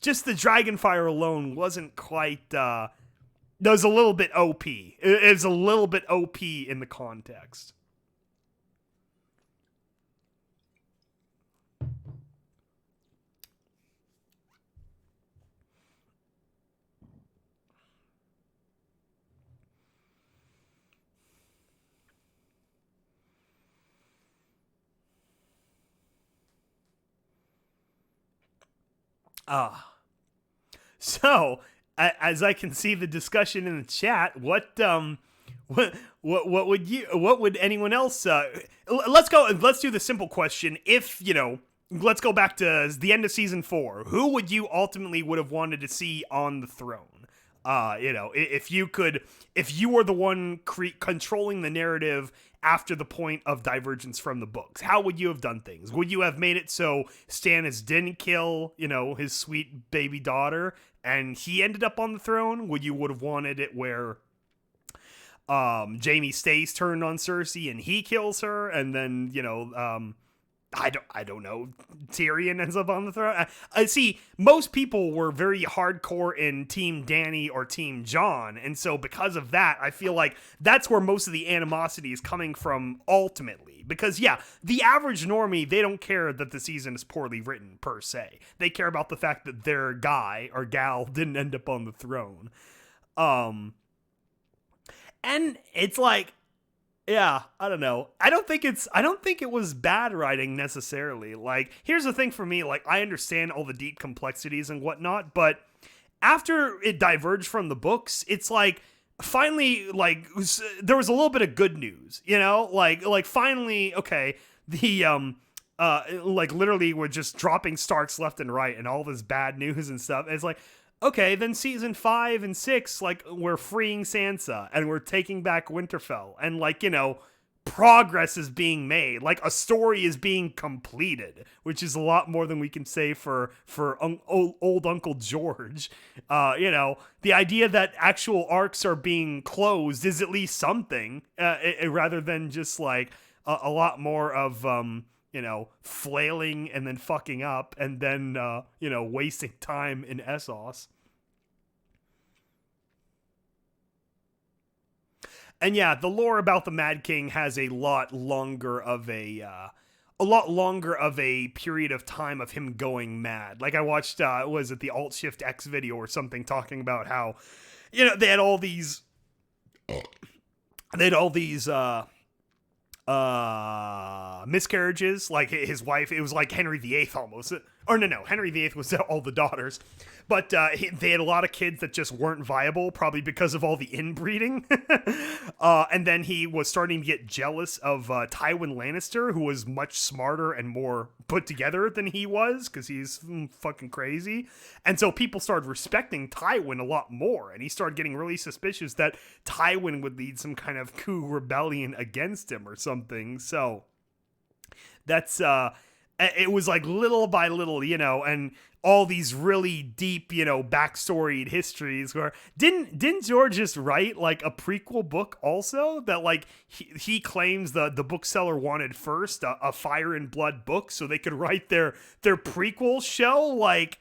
just the dragonfire alone wasn't quite, that was a little bit OP. It's a little bit OP in the context. So, as I can see the discussion in the chat, what would anyone else? Let's do the simple question. If let's go back to the end of season 4. Who would you ultimately would have wanted to see on the throne? If you were the one controlling the narrative after the point of divergence from the books, how would you have done things? Would you have made it so Stannis didn't kill, his sweet baby daughter and he ended up on the throne? Would you would have wanted it where Jaime stays turned on Cersei and he kills her, and then I don't know, Tyrion ends up on the throne? I see most people were very hardcore in Team Dany or Team Jon, and so because of that, I feel like that's where most of the animosity is coming from ultimately. Because yeah, the average normie, they don't care that the season is poorly written per se. They care about the fact that their guy or gal didn't end up on the throne. And it's like, yeah, I don't know. I don't think it was bad writing necessarily. Like, here's the thing for me, like, I understand all the deep complexities and whatnot, but after it diverged from the books, it's like, finally, like, there was a little bit of good news, like finally, okay, the, like, literally we're just dropping Starks left and right and all this bad news and stuff. It's like, okay, then season 5 and 6, like, we're freeing Sansa and we're taking back Winterfell, and like, progress is being made. Like, a story is being completed, which is a lot more than we can say for old Uncle George. The idea that actual arcs are being closed is at least something, rather than just like a lot more of flailing and then fucking up and then, wasting time in Essos. And yeah, the lore about the Mad King has a lot longer of a period of time of him going mad. Like, I watched, was it the Alt Shift X video or something talking about how, they had all these, miscarriages, like his wife, it was like Henry VIII almost, or no, Henry VIII was all the daughters, but they had a lot of kids that just weren't viable, probably because of all the inbreeding. And then he was starting to get jealous of Tywin Lannister, who was much smarter and more put together than he was, because he's fucking crazy. And so people started respecting Tywin a lot more, and he started getting really suspicious that Tywin would lead some kind of coup rebellion against him or something. So that's it was like little by little, and all these really deep, backstoried histories where didn't George just write like a prequel book also that like he claims the bookseller wanted first, a Fire and Blood book, so they could write their prequel show? Like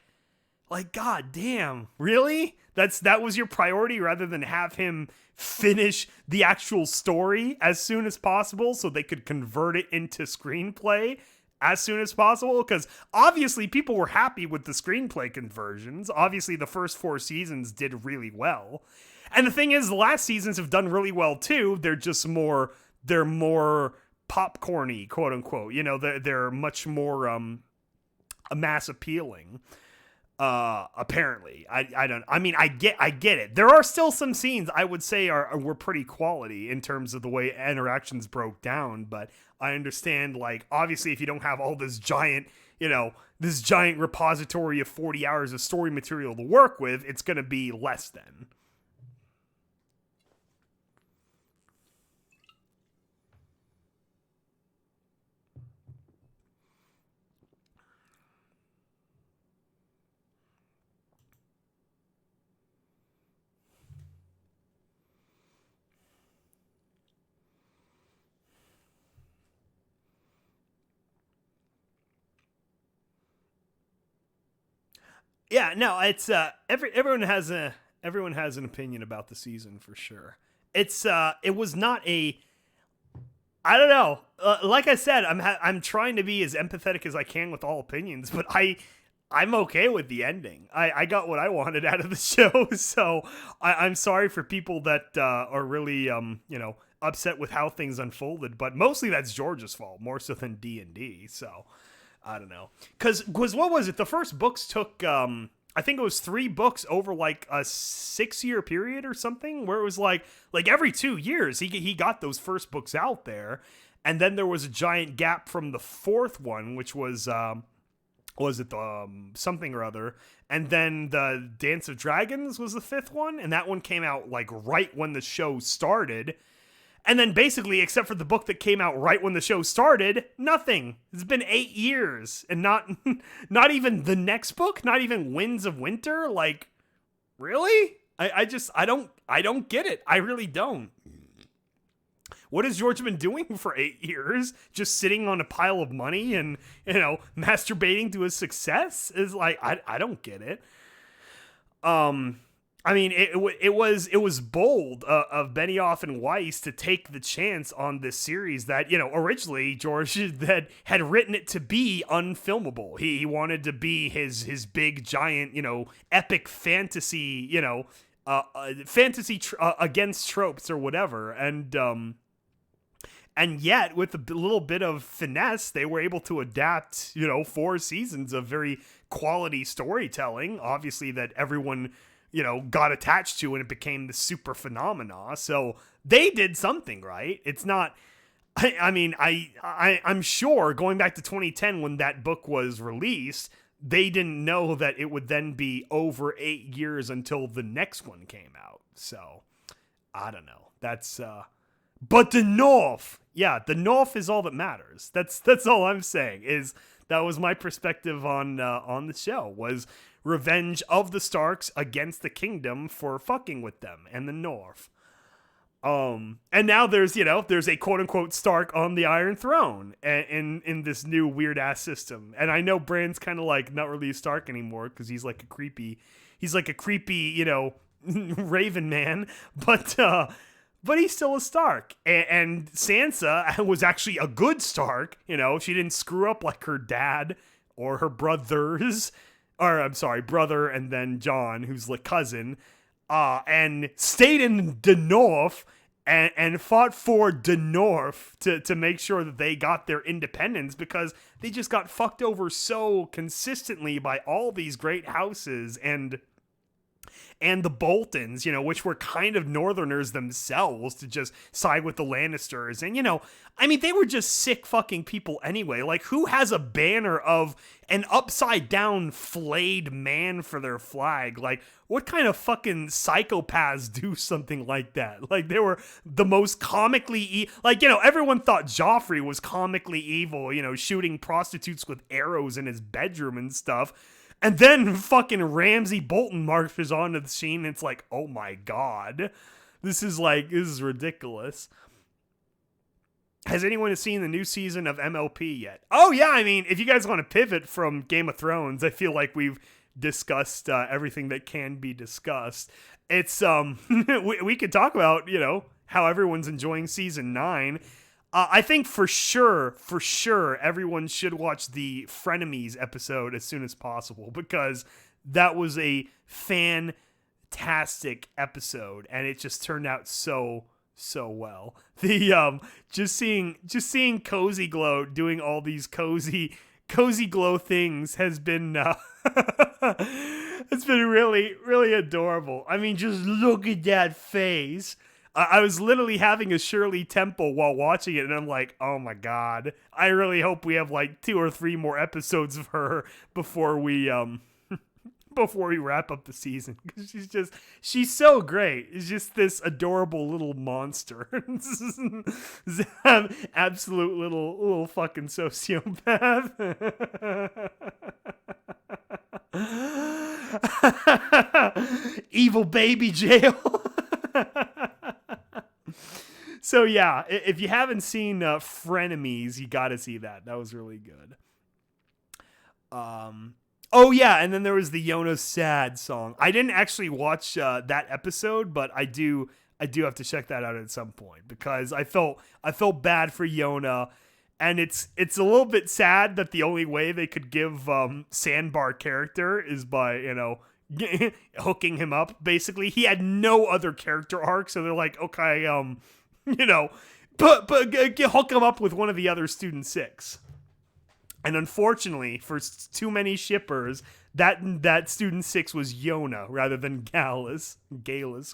god damn, really? That was your priority, rather than have him finish the actual story as soon as possible so they could convert it into screenplay as soon as possible? Because obviously people were happy with the screenplay conversions. Obviously the first 4 seasons did really well. And the thing is, the last seasons have done really well too. They're just more popcorny, quote unquote. They're much more mass appealing. Apparently. I get it. There are still some scenes I would say were pretty quality in terms of the way interactions broke down, but I understand, like, obviously if you don't have all this giant repository of 40 hours of story material to work with, it's going to be less than. Yeah, no, it's everyone has an opinion about the season for sure. It was not a, I don't know. Like I said, I'm trying to be as empathetic as I can with all opinions, but I'm okay with the ending. I got what I wanted out of the show, so I'm sorry for people that are really upset with how things unfolded, but mostly that's George's fault more so than D&D. So I don't know. Because what was it? The first books took, I think it was 3 books over like a 6-year period or something, where it was like every 2 years he got those first books out there. And then there was a giant gap from the 4th one, which was it the something or other. And then the Dance of Dragons was the 5th one. And that one came out like right when the show started. And then basically, except for the book that came out right when the show started, nothing. It's been 8 years, and not even the next book, not even Winds of Winter. Like, really? I don't get it. I really don't. What has George been doing for 8 years? Just sitting on a pile of money and, masturbating to his success? Is like, I don't get it. I mean, it was bold of Benioff and Weiss to take the chance on this series that, originally George had written it to be unfilmable. He wanted to be his big giant, epic fantasy, fantasy against tropes or whatever. And yet, with a little bit of finesse, they were able to adapt, 4 seasons of very quality storytelling, obviously that everyone got attached to, and it became the super phenomena. So they did something right. It's not, I'm sure going back to 2010 when that book was released, they didn't know that it would then be over 8 years until the next one came out. So I don't know. That's, but the North, the North is all that matters. That's all I'm saying. Is that was my perspective on the show, was revenge of the Starks against the kingdom for fucking with them and the North. And now there's a quote unquote Stark on the Iron Throne in this new weird ass system. And I know Bran's kind of like not really a Stark anymore because he's like a creepy, Raven man, but he's still a Stark. And Sansa was actually a good Stark. She didn't screw up like her dad or her brothers. Or, I'm sorry, brother and then John, who's like cousin, and stayed in the North and fought for the North to make sure that they got their independence, because they just got fucked over so consistently by all these great houses and the Boltons, which were kind of Northerners themselves, to just side with the Lannisters. And, they were just sick fucking people anyway. Like, who has a banner of an upside down flayed man for their flag? Like, what kind of fucking psychopaths do something like that? Like, they were the most comically everyone thought Joffrey was comically evil, shooting prostitutes with arrows in his bedroom and stuff. And then fucking Ramsay Bolton marches onto the scene, and it's like, oh my god. This is ridiculous. Has anyone seen the new season of MLP yet? Oh yeah, if you guys want to pivot from Game of Thrones, I feel like we've discussed everything that can be discussed. It's, we could talk about, how everyone's enjoying season 9. I think for sure, everyone should watch the Frenemies episode as soon as possible, because that was a fantastic episode, and it just turned out so well. The just seeing Cozy Glow doing all these cozy glow things has been it's been really, really adorable. Just look at that face. I was literally having a Shirley Temple while watching it, and I'm like, oh my god, I really hope we have like 2 or 3 more episodes of her before we wrap up the season, because she's so great. It's just this adorable little monster. Absolute little fucking sociopath. Evil baby jail. So yeah, if you haven't seen Frenemies, you gotta see that. That was really good. Oh yeah, and then there was the Yona Sad song. I didn't actually watch that episode, but I do have to check that out at some point, because I felt bad for Yona, and it's a little bit sad that the only way they could give Sandbar character is by hooking him up. Basically, he had no other character arc, so they're like, okay, but hook him up with one of the other Student 6. And unfortunately, for too many shippers, that student 6 was Yona rather than Galus,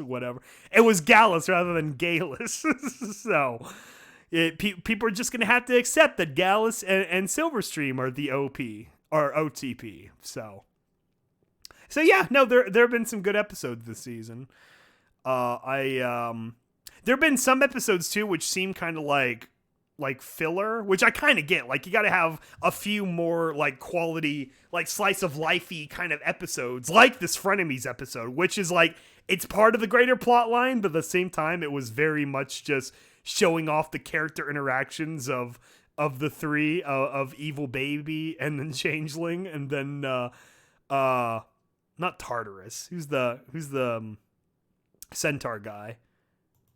whatever. It was Gallus rather than Galus. So people are just gonna have to accept that Gallus and Silverstream are the OP or OTP. So yeah, no, there have been some good episodes this season. There have been some episodes too which seem kind of like filler, which I kind of get. Like, you got to have a few more like quality, like slice of lifey kind of episodes, like this Frenemies episode, which is like, it's part of the greater plot line, but at the same time, it was very much just showing off the character interactions of the three, of Evil Baby and then Changeling, and then not Tartarus. Who's the centaur guy?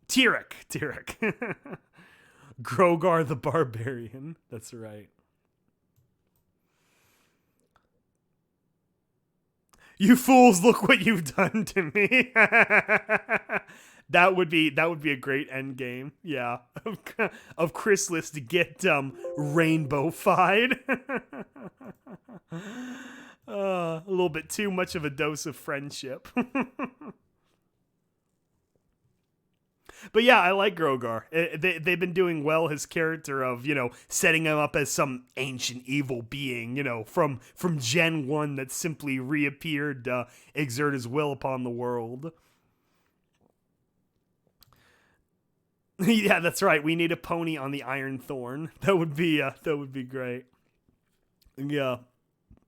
Tyrek. Grogar the Barbarian. That's right. You fools, look what you've done to me. That would be a great end game. Yeah. Of Chrysalis to get rainbow-fied. A little bit too much of a dose of friendship. But yeah, I like Grogar. They've been doing well his character of, setting him up as some ancient evil being, from Gen 1 that simply reappeared to exert his will upon the world. Yeah, that's right. We need a pony on the Iron Thorn. That would be great. Yeah.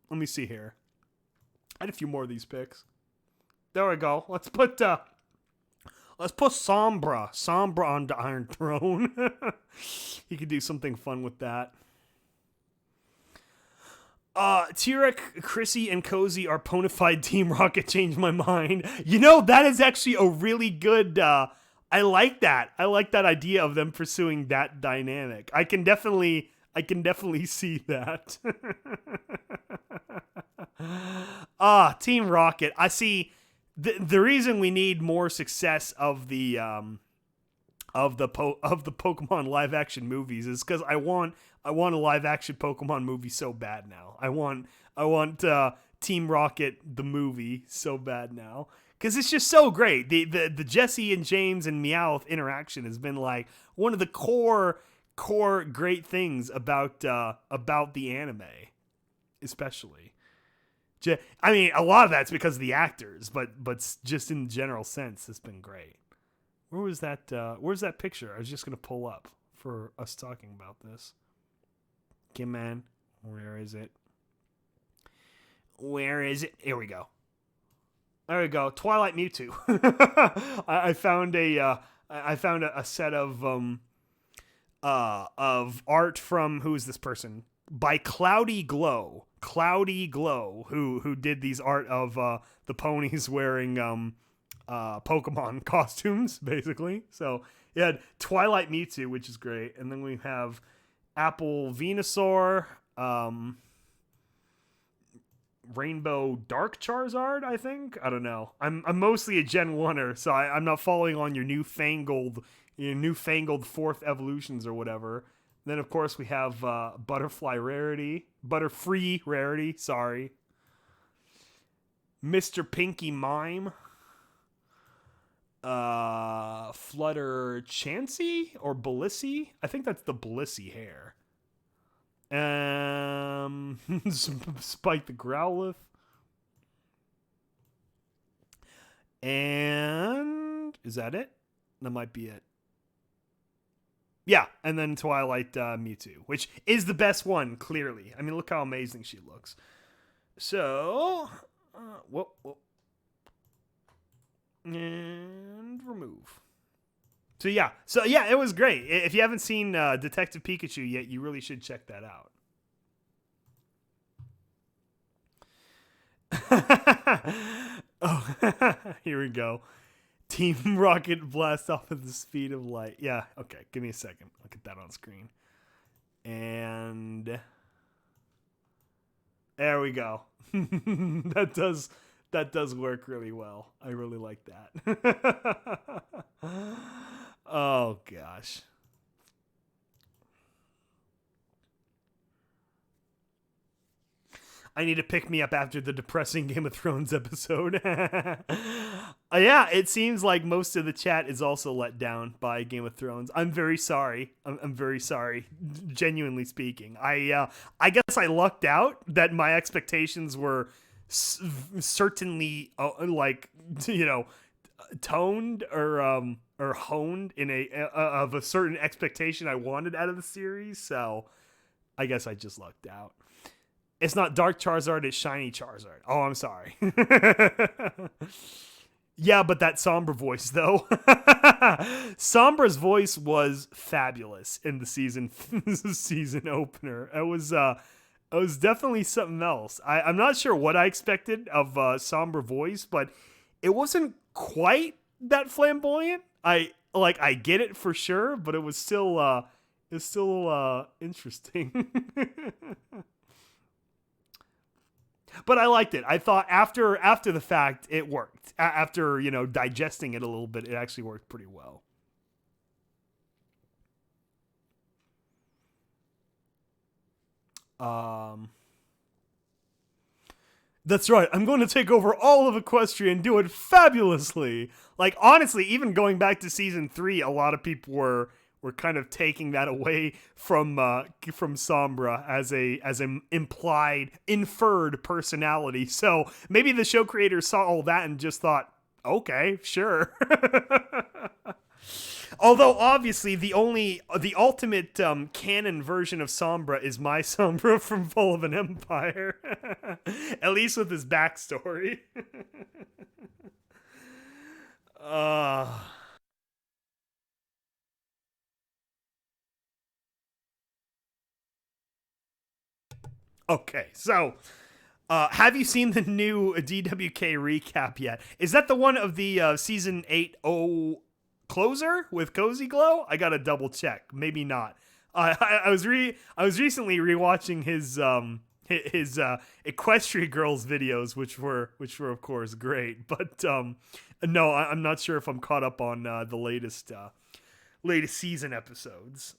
Let me see here. I had a few more of these picks. There we go. Let's put Sombra on the Iron Throne. He could do something fun with that. Tyrek, Chrissy, and Cozy are Ponified Team Rocket. Changed my mind. That is actually a really good, I like that. I like that idea of them pursuing that dynamic. I can definitely see that. Team Rocket. I see. The reason we need more success of the Pokemon live action movies is because I want a live action Pokemon movie so bad now. I want Team Rocket the movie so bad now because it's just so great. The Jesse and James and Meowth interaction has been like one of the core great things about the anime, especially. I mean, a lot of that's because of the actors, but just in general sense, it's been great. Where's that picture? I was just gonna pull up for us talking about this. Okay, man, where is it? Here we go. There we go. Twilight Mewtwo. I found a set of art from, who is this person? By Cloudy Glow, who did these art of the ponies wearing Pokemon costumes, basically. So you had Twilight Mewtwo, which is great, and then we have Apple Venusaur, Rainbow Dark Charizard, I think. I don't know. I'm mostly a Gen 1er, so I'm not following on your newfangled fourth evolutions or whatever. Then, of course, we have Butterfree Rarity, sorry. Mr. Pinky Mime. Flutter Chansey or Blissey? I think that's the Blissey hair. Spike the Growlithe. And is that it? That might be it. Yeah, and then Twilight Mewtwo, which is the best one, clearly. I mean, look how amazing she looks. So, whoop. And remove. So yeah, it was great. If you haven't seen Detective Pikachu yet, you really should check that out. Oh, here we go. Team Rocket blasts off at the speed of light. Yeah, okay, give me a second. I'll get that on screen. And there we go. That does work really well. I really like that. Oh gosh. I need to pick me up after the depressing Game of Thrones episode. Yeah, it seems like most of the chat is also let down by Game of Thrones. I'm very sorry. I'm very sorry. Genuinely speaking, I guess I lucked out that my expectations were certainly toned or honed in of a certain expectation I wanted out of the series. So I guess I just lucked out. It's not Dark Charizard, it's Shiny Charizard. Oh, I'm sorry. Yeah, but that Sombra voice, though. Sombra's voice was fabulous in the season opener. It was definitely something else. I'm not sure what I expected of Sombra voice, but it wasn't quite that flamboyant. I get it for sure, but it was still interesting. But I liked it. I thought after the fact, it worked. After, digesting it a little bit, it actually worked pretty well. That's right. I'm going to take over all of Equestria and do it fabulously. Like, honestly, even going back to season 3, a lot of people were kind of taking that away from Sombra as an inferred personality. So maybe the show creators saw all that and just thought, okay, sure. Although obviously the ultimate canon version of Sombra is my Sombra from Fall of an Empire, at least with his backstory. Okay, so have you seen the new DWK recap yet? Is that the one of the season 8 closer with Cozy Glow? I gotta double check. Maybe not. I was recently rewatching his Equestria Girls videos, which were of course great. But no, I'm not sure if I'm caught up on the latest season episodes.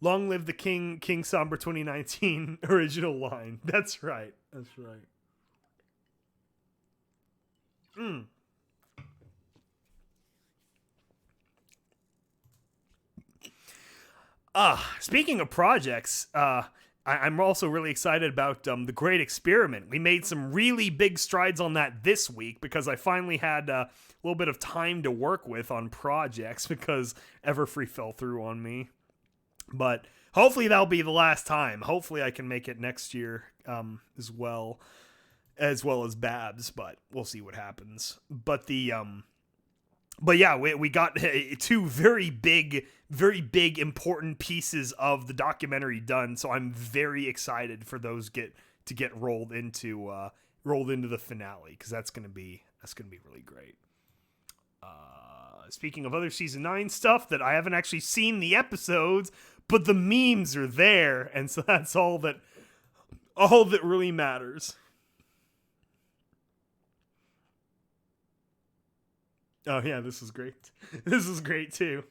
Long live the King Sombra 2019 original line. That's right. Speaking of projects, I'm also really excited about the Great Experiment. We made some really big strides on that this week because I finally had a little bit of time to work with on projects because Everfree fell through on me. But hopefully that'll be the last time. Hopefully I can make it next year as well as Babs, but we'll see what happens. But yeah, we got two very big important pieces of the documentary done, so I'm very excited for those to get rolled into the finale, because that's gonna be really great. Speaking of other season 9 stuff that I haven't actually seen the episodes, but the memes are there, and so that's all that really matters. Oh yeah, this is great. This is great too.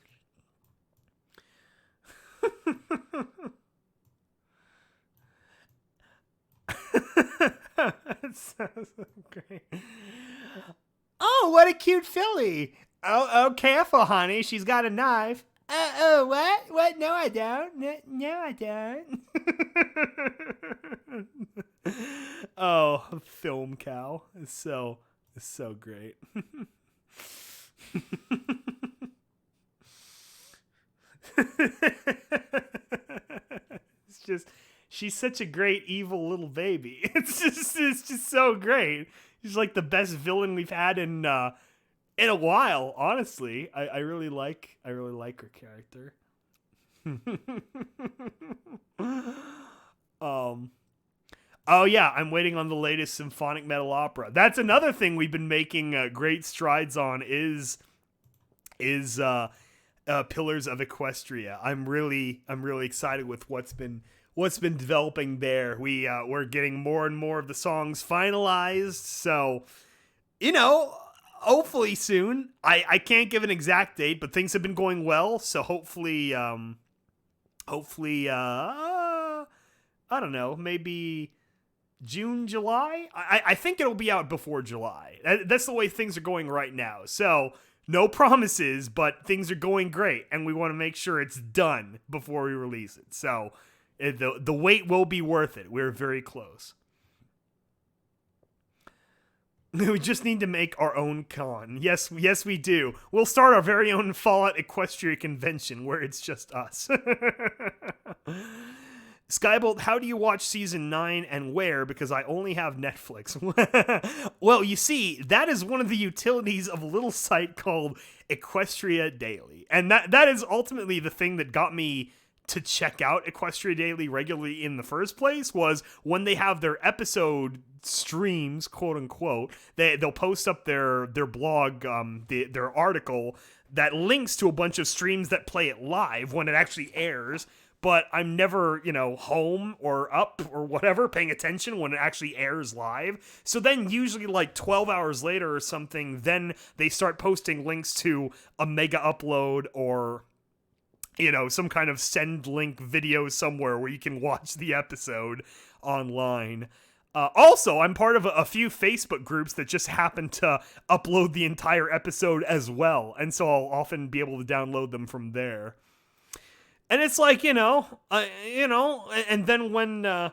That sounds so great. Oh, what a cute filly. Oh, careful, honey. She's got a knife. Oh, what? What? No, I don't. No, I don't. Oh, film cow. It's so great. It's just, she's such a great evil little baby. It's just so great. She's like the best villain we've had in a while, honestly. I really like her character. Oh yeah, I'm waiting on the latest symphonic metal opera. That's another thing we've been making great strides on is Pillars of Equestria. I'm really excited with what's been developing there. We're getting more and more of the songs finalized, so hopefully soon. I can't give an exact date, but things have been going well, so hopefully hopefully, I don't know, maybe June, July. I think it'll be out before July. That's the way things are going right now. So no promises, but things are going great, and we want to make sure it's done before we release it. So the wait will be worth it. We're very close. We just need to make our own con. Yes, we do. We'll start our very own Fallout Equestria convention where it's just us. Skybolt, how do you watch season 9 and where? Because I only have Netflix. Well, you see, that is one of the utilities of a little site called Equestria Daily. And that is ultimately the thing that got me to check out Equestria Daily regularly in the first place, was when they have their episode streams, quote unquote, they'll post up their blog, their article that links to a bunch of streams that play it live when it actually airs. But I'm never, home or up or whatever, paying attention when it actually airs live. So then usually like 12 hours later or something, then they start posting links to a mega upload or, some kind of send link video somewhere where you can watch the episode online. Also, I'm part of a few Facebook groups that just happen to upload the entire episode as well. And so I'll often be able to download them from there. And it's like, and then when the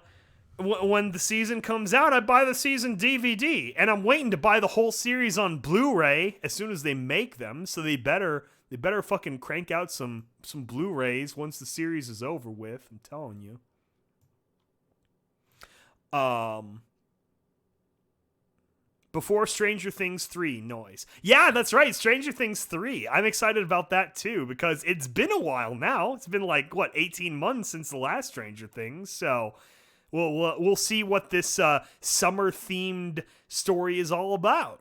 season comes out, I buy the season DVD, and I'm waiting to buy the whole series on Blu-ray as soon as they make them. So they better fucking crank out some Blu-rays once the series is over with. I'm telling you. Before Stranger Things 3 noise. Yeah, that's right. Stranger Things 3. I'm excited about that too, because it's been a while now. It's been 18 months since the last Stranger Things. So we'll see what this summer themed story is all about.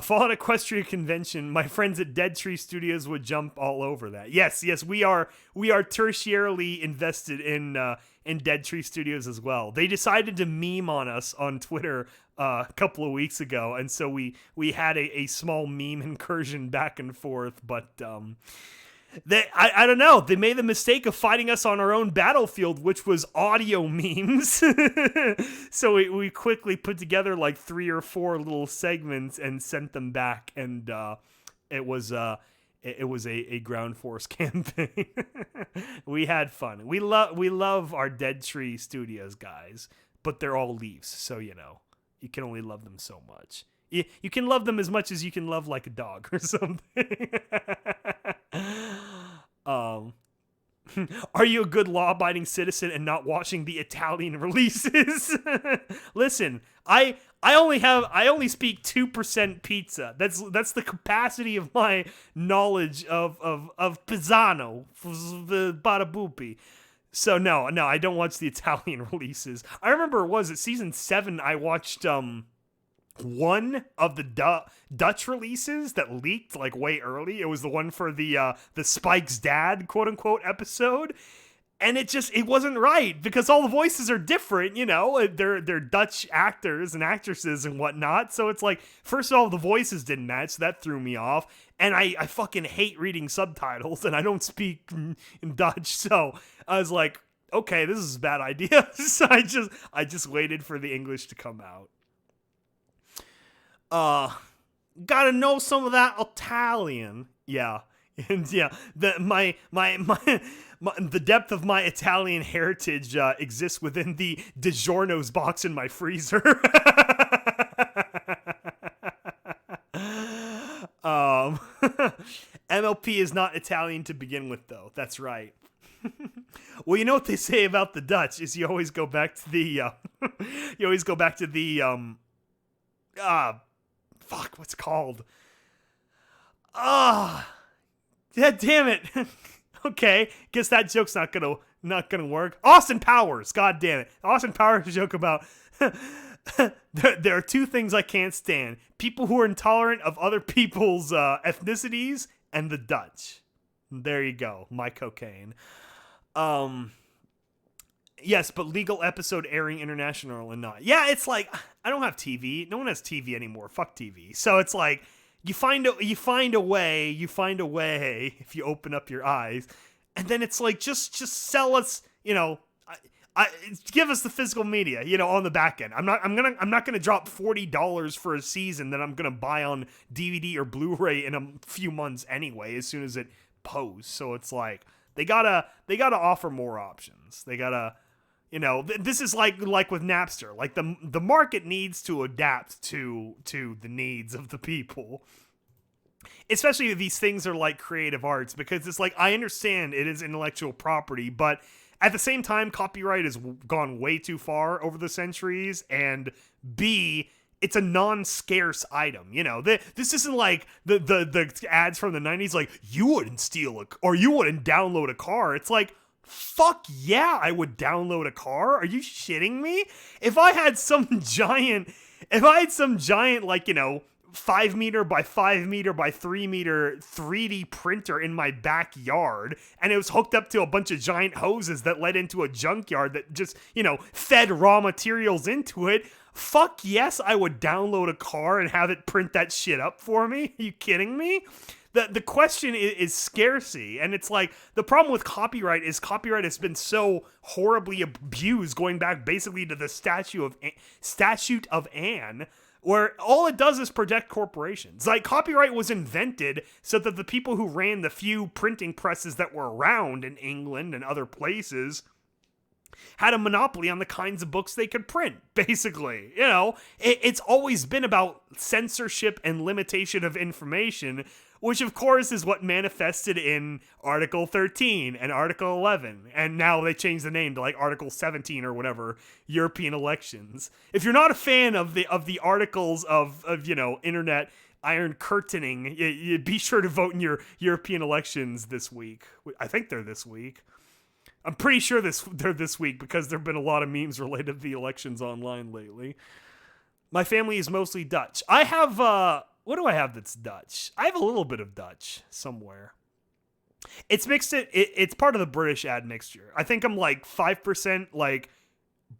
Fallout Equestria Convention, my friends at Dead Tree Studios would jump all over that. Yes, we are tertiarily invested in Dead Tree Studios as well. They decided to meme on us on Twitter a couple of weeks ago, and so we had a small meme incursion back and forth, but I don't know. They made the mistake of fighting us on our own battlefield, which was audio memes. So we quickly put together 3 or 4 little segments and sent them back, and it was a ground force campaign. We had fun. We love our Dead Tree Studios guys, but they're all Leafs, so you can only love them so much. You can love them as much as you can love a dog or something. Are you a good law-abiding citizen and not watching the Italian releases? Listen, I only speak 2% pizza. That's the capacity of my knowledge of Pisano, Badabupi. So no, I don't watch the Italian releases. I remember, was it season 7? I watched one of the Dutch releases that leaked way early. It was the one for the Spike's dad, quote unquote, episode. And it wasn't right because all the voices are different, they're Dutch actors and actresses and whatnot. So it's first of all, the voices didn't match. So that threw me off. And I fucking hate reading subtitles, and I don't speak in Dutch. So I was like, okay, this is a bad idea. So I just waited for the English to come out. Gotta know some of that Italian. Yeah. And yeah, the depth of my Italian heritage exists within the DiGiorno's box in my freezer. MLP is not Italian to begin with, though. That's right. Well, you know what they say about the Dutch is you always go back to the fuck, what's it called? Yeah, damn it. Okay, guess that joke's not gonna work. Austin Powers, god damn it. Austin Powers joke about there are 2 things I can't stand: people who are intolerant of other people's ethnicities and the Dutch. There you go, my cocaine. Yes, but legal episode airing international or not. Yeah, it's I don't have TV. No one has TV anymore. Fuck TV. So it's you find a way if you open up your eyes, and then it's like just sell us, I give us the physical media, on the back end. I'm not gonna drop $40 for a season that I'm gonna buy on DVD or Blu-ray in a few months anyway, as soon as it posts. So it's like they gotta offer more options. They gotta, this is like with Napster. Like the market needs to adapt to the needs of the people. Especially if these things are like creative arts, because it's like, I understand it is intellectual property, but at the same time, copyright has gone way too far over the centuries, and B, it's a non-scarce item. This isn't like the ads from the 90s, like, you wouldn't steal or you wouldn't download a car. It's like, fuck yeah, I would download a car. Are you shitting me? If I had some giant, like, 5 meter by 5 meter by 3 meter 3D printer in my backyard, and it was hooked up to a bunch of giant hoses that led into a junkyard that just, fed raw materials into it, fuck yes, I would download a car and have it print that shit up for me. Are you kidding me? The question is scarcity, and it's like, the problem with copyright is copyright has been so horribly abused, going back basically to the Statute of Anne, where all it does is protect corporations. Like, copyright was invented so that the people who ran the few printing presses that were around in England and other places had a monopoly on the kinds of books they could print, basically. It's always been about censorship and limitation of information, which of course is what manifested in Article 13 and Article 11, and now they changed the name to like Article 17 or whatever, European elections. If you're not a fan of the articles of internet iron curtaining, you be sure to vote in your European elections this week. I think they're this week. I'm pretty sure they're this week, because there have been a lot of memes related to the elections online lately. My family is mostly Dutch. I have what do I have that's Dutch? I have a little bit of Dutch somewhere. It's mixed. It's part of the British admixture. I think I'm like 5% like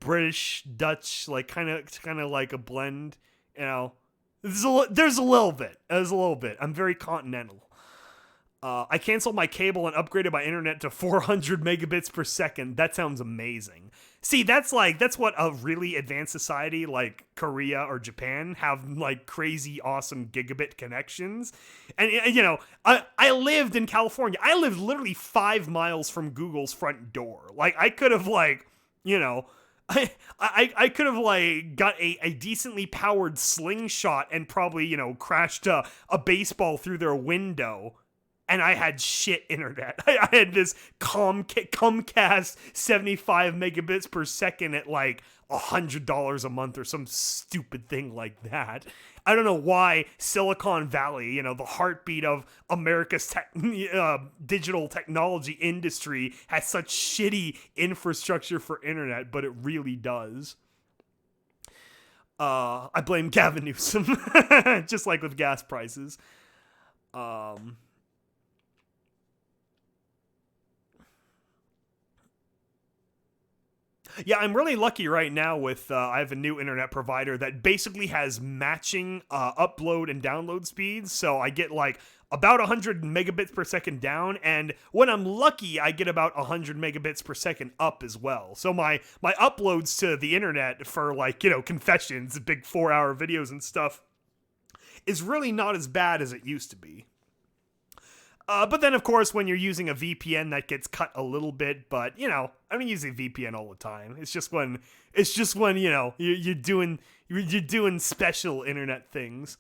British Dutch, like kind of like a blend. There's a little bit. I'm very continental. I canceled my cable and upgraded my internet to 400 megabits per second. That sounds amazing. See, that's what a really advanced society like Korea or Japan have, like crazy awesome gigabit connections. And I lived in California. I lived literally 5 miles from Google's front door. Like, I could have I could have like got a decently powered slingshot and probably, crashed a baseball through their window. And I had shit internet. I had this Comcast 75 megabits per second at like $100 a month or some stupid thing like that. I don't know why Silicon Valley, the heartbeat of America's digital technology industry, has such shitty infrastructure for internet, but it really does. I blame Gavin Newsom, just like with gas prices. Yeah, I'm really lucky right now with, I have a new internet provider that basically has matching upload and download speeds. So I get like about 100 megabits per second down, and when I'm lucky, I get about 100 megabits per second up as well. So my uploads to the internet for like, confessions, big 4-hour videos and stuff is really not as bad as it used to be. But then, of course, when you're using a VPN, that gets cut a little bit. But I don't use a VPN all the time. It's just when you're doing special internet things.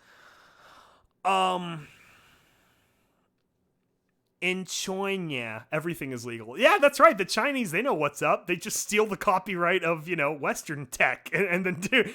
In China, everything is legal. Yeah, that's right. The Chinese, they know what's up. They just steal the copyright of, Western tech and then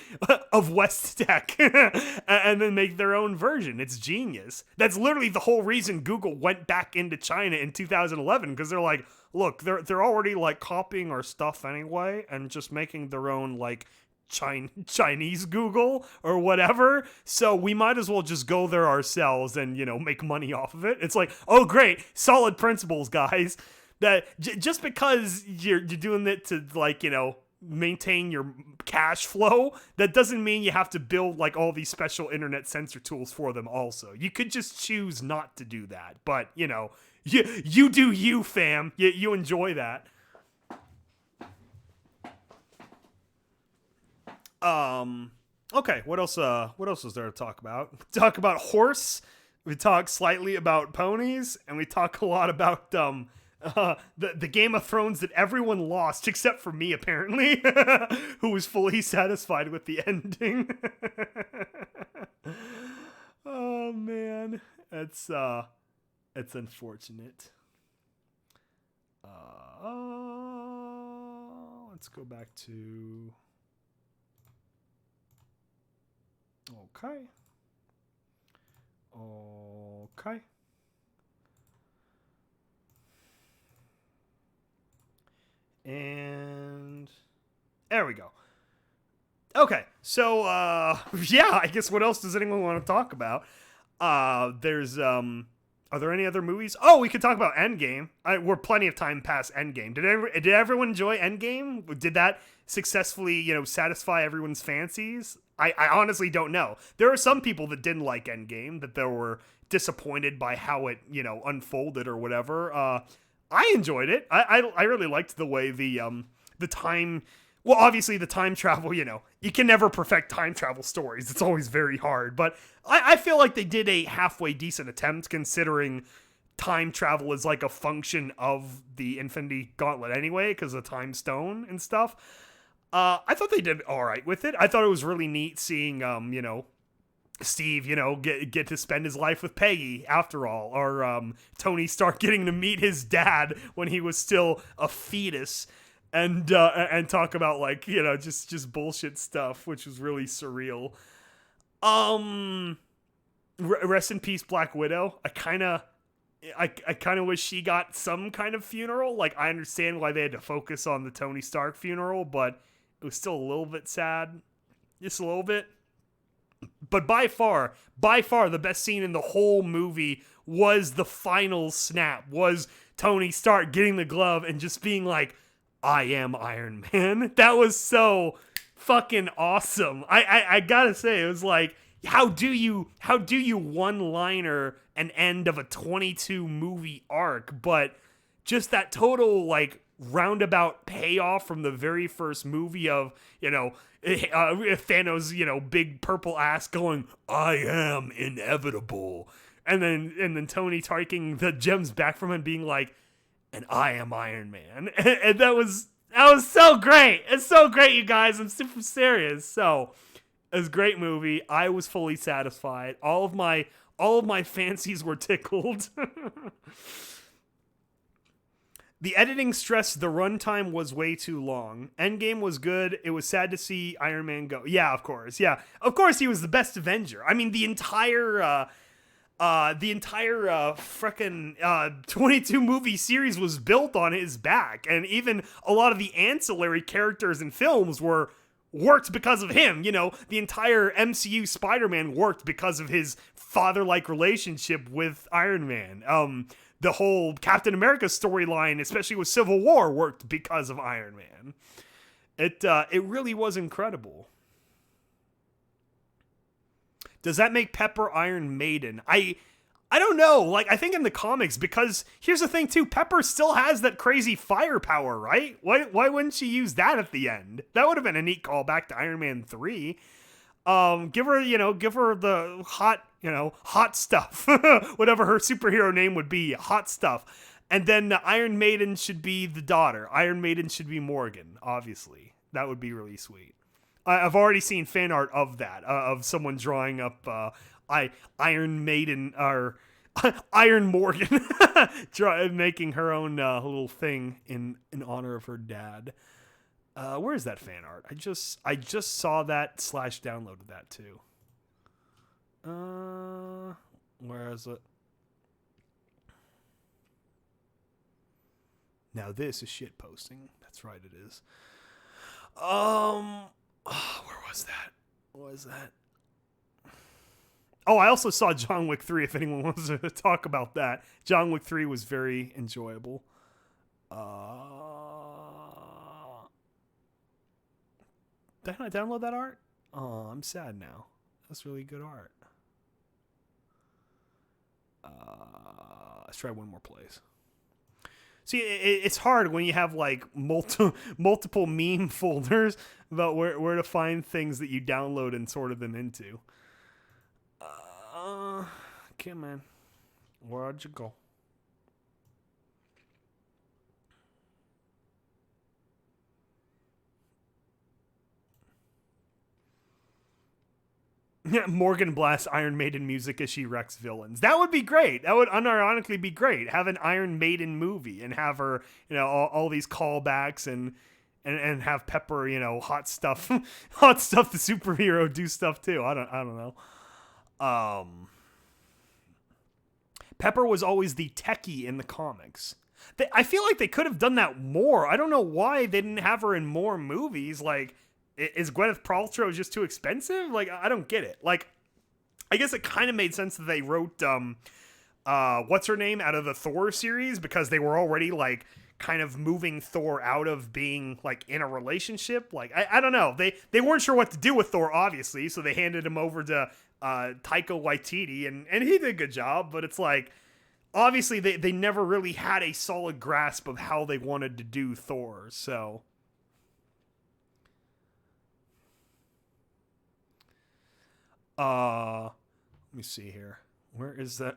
of West tech and then make their own version. It's genius. That's literally the whole reason Google went back into China in 2011, because they're like, look, they're already like copying our stuff anyway and just making their own like Chinese Google or whatever, so we might as well just go there ourselves and make money off of it. It's like, oh great, solid principles, guys. That just because you're doing it to like maintain your cash flow, that doesn't mean you have to build like all these special internet censor tools for them also. You could just choose not to do that. But, you know, you do you, fam. You enjoy that. Okay, what else is there to talk about? We talk about horse, we talk slightly about ponies, and we talk a lot about the Game of Thrones that everyone lost except for me, apparently, who was fully satisfied with the ending. Oh man, it's unfortunate. Let's go back to. Okay. And there we go. Okay, so yeah, I guess what else does anyone want to talk about? There's are there any other movies? Oh, we could talk about Endgame. We're plenty of time past Endgame. Did everyone enjoy Endgame? Did that successfully, satisfy everyone's fancies? I honestly don't know. There are some people that didn't like Endgame, that they were disappointed by how it, unfolded or whatever. I enjoyed it. I really liked the way the time. Well, obviously the time travel, you can never perfect time travel stories. It's always very hard. But I feel like they did a halfway decent attempt, considering time travel is like a function of the Infinity Gauntlet anyway, because of the Time Stone and stuff. I thought they did all right with it. I thought it was really neat seeing, Steve, get to spend his life with Peggy after all, or Tony Stark getting to meet his dad when he was still a fetus, and talk about like just bullshit stuff, which was really surreal. Rest in peace, Black Widow. I kind of wish she got some kind of funeral. Like, I understand why they had to focus on the Tony Stark funeral, but it was still a little bit sad. Just a little bit. But by far, the best scene in the whole movie was the final snap, was Tony Stark getting the glove and just being like, I am Iron Man. That was so fucking awesome. I gotta say, it was like, how do you one-liner an end of a 22 movie arc, but just that total like roundabout payoff from the very first movie of, Thanos, big purple ass going, I am inevitable. And then Tony taking the gems back from him being like, and I am Iron Man. And that was so great. It's so great, you guys. I'm super serious. So it was a great movie. I was fully satisfied. All of my fancies were tickled. The editing stressed the runtime was way too long. Endgame was good. It was sad to see Iron Man go. Yeah, of course. Yeah, of course he was the best Avenger. I mean, the entire frickin' 22 movie series was built on his back, and even a lot of the ancillary characters and films worked because of him. The entire MCU Spider-Man worked because of his father-like relationship with Iron Man. The whole Captain America storyline, especially with Civil War, worked because of Iron Man. It really was incredible. Does that make Pepper Iron Maiden? I don't know. Like, I think in the comics, because here's the thing too, Pepper still has that crazy firepower, right? Why wouldn't she use that at the end? That would have been a neat callback to Iron Man 3. Give her the hot stuff, whatever her superhero name would be, hot stuff. And then Iron Maiden should be the daughter. Iron Maiden should be Morgan, obviously. That would be really sweet. I've already seen fan art of that, of someone drawing up Iron Maiden, or Iron Morgan, making her own little thing in honor of her dad. Where is that fan art? I just saw that / downloaded that too. Where is it? Now this is shit posting. That's right, it is. Where was that? What was that? Oh, I also saw John Wick 3, if anyone wants to talk about that. John Wick 3 was very enjoyable. Did I download that art? Oh, I'm sad now. That's really good art. Let's try one more place. See, it's hard when you have like multiple meme folders about where to find things that you download and sort them into. Okay, man. Where'd you go? Morgan blasts Iron Maiden music as she wrecks villains. That would be great. That would unironically be great. Have an Iron Maiden movie and have her, all these callbacks and have Pepper, hot stuff the superhero do stuff too. I don't know. Pepper was always the techie in the comics. I feel like they could have done that more. I don't know why they didn't have her in more movies. Like, is Gwyneth Paltrow just too expensive? Like, I don't get it. Like, I guess it kind of made sense that they wrote, what's her name out of the Thor series, because they were already, like, kind of moving Thor out of being, like, in a relationship. Like, I don't know. They weren't sure what to do with Thor, obviously, so they handed him over to Taika Waititi, and he did a good job, but it's like, obviously they never really had a solid grasp of how they wanted to do Thor, so... Let me see here. Where is that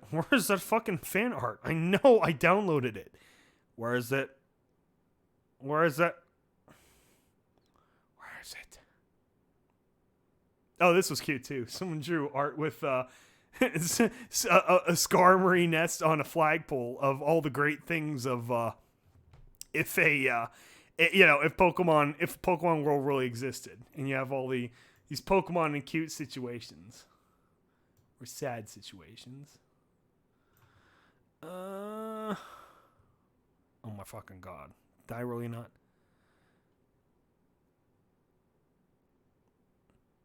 fucking fan art? I know I downloaded it. Where is it? Where is it? Where is it? Oh, this was cute too. Someone drew art with a Skarmory nest on a flagpole of all the great things of if Pokemon World really existed, and you have all these Pokemon in cute situations or sad situations. Oh my fucking god! Did I really not?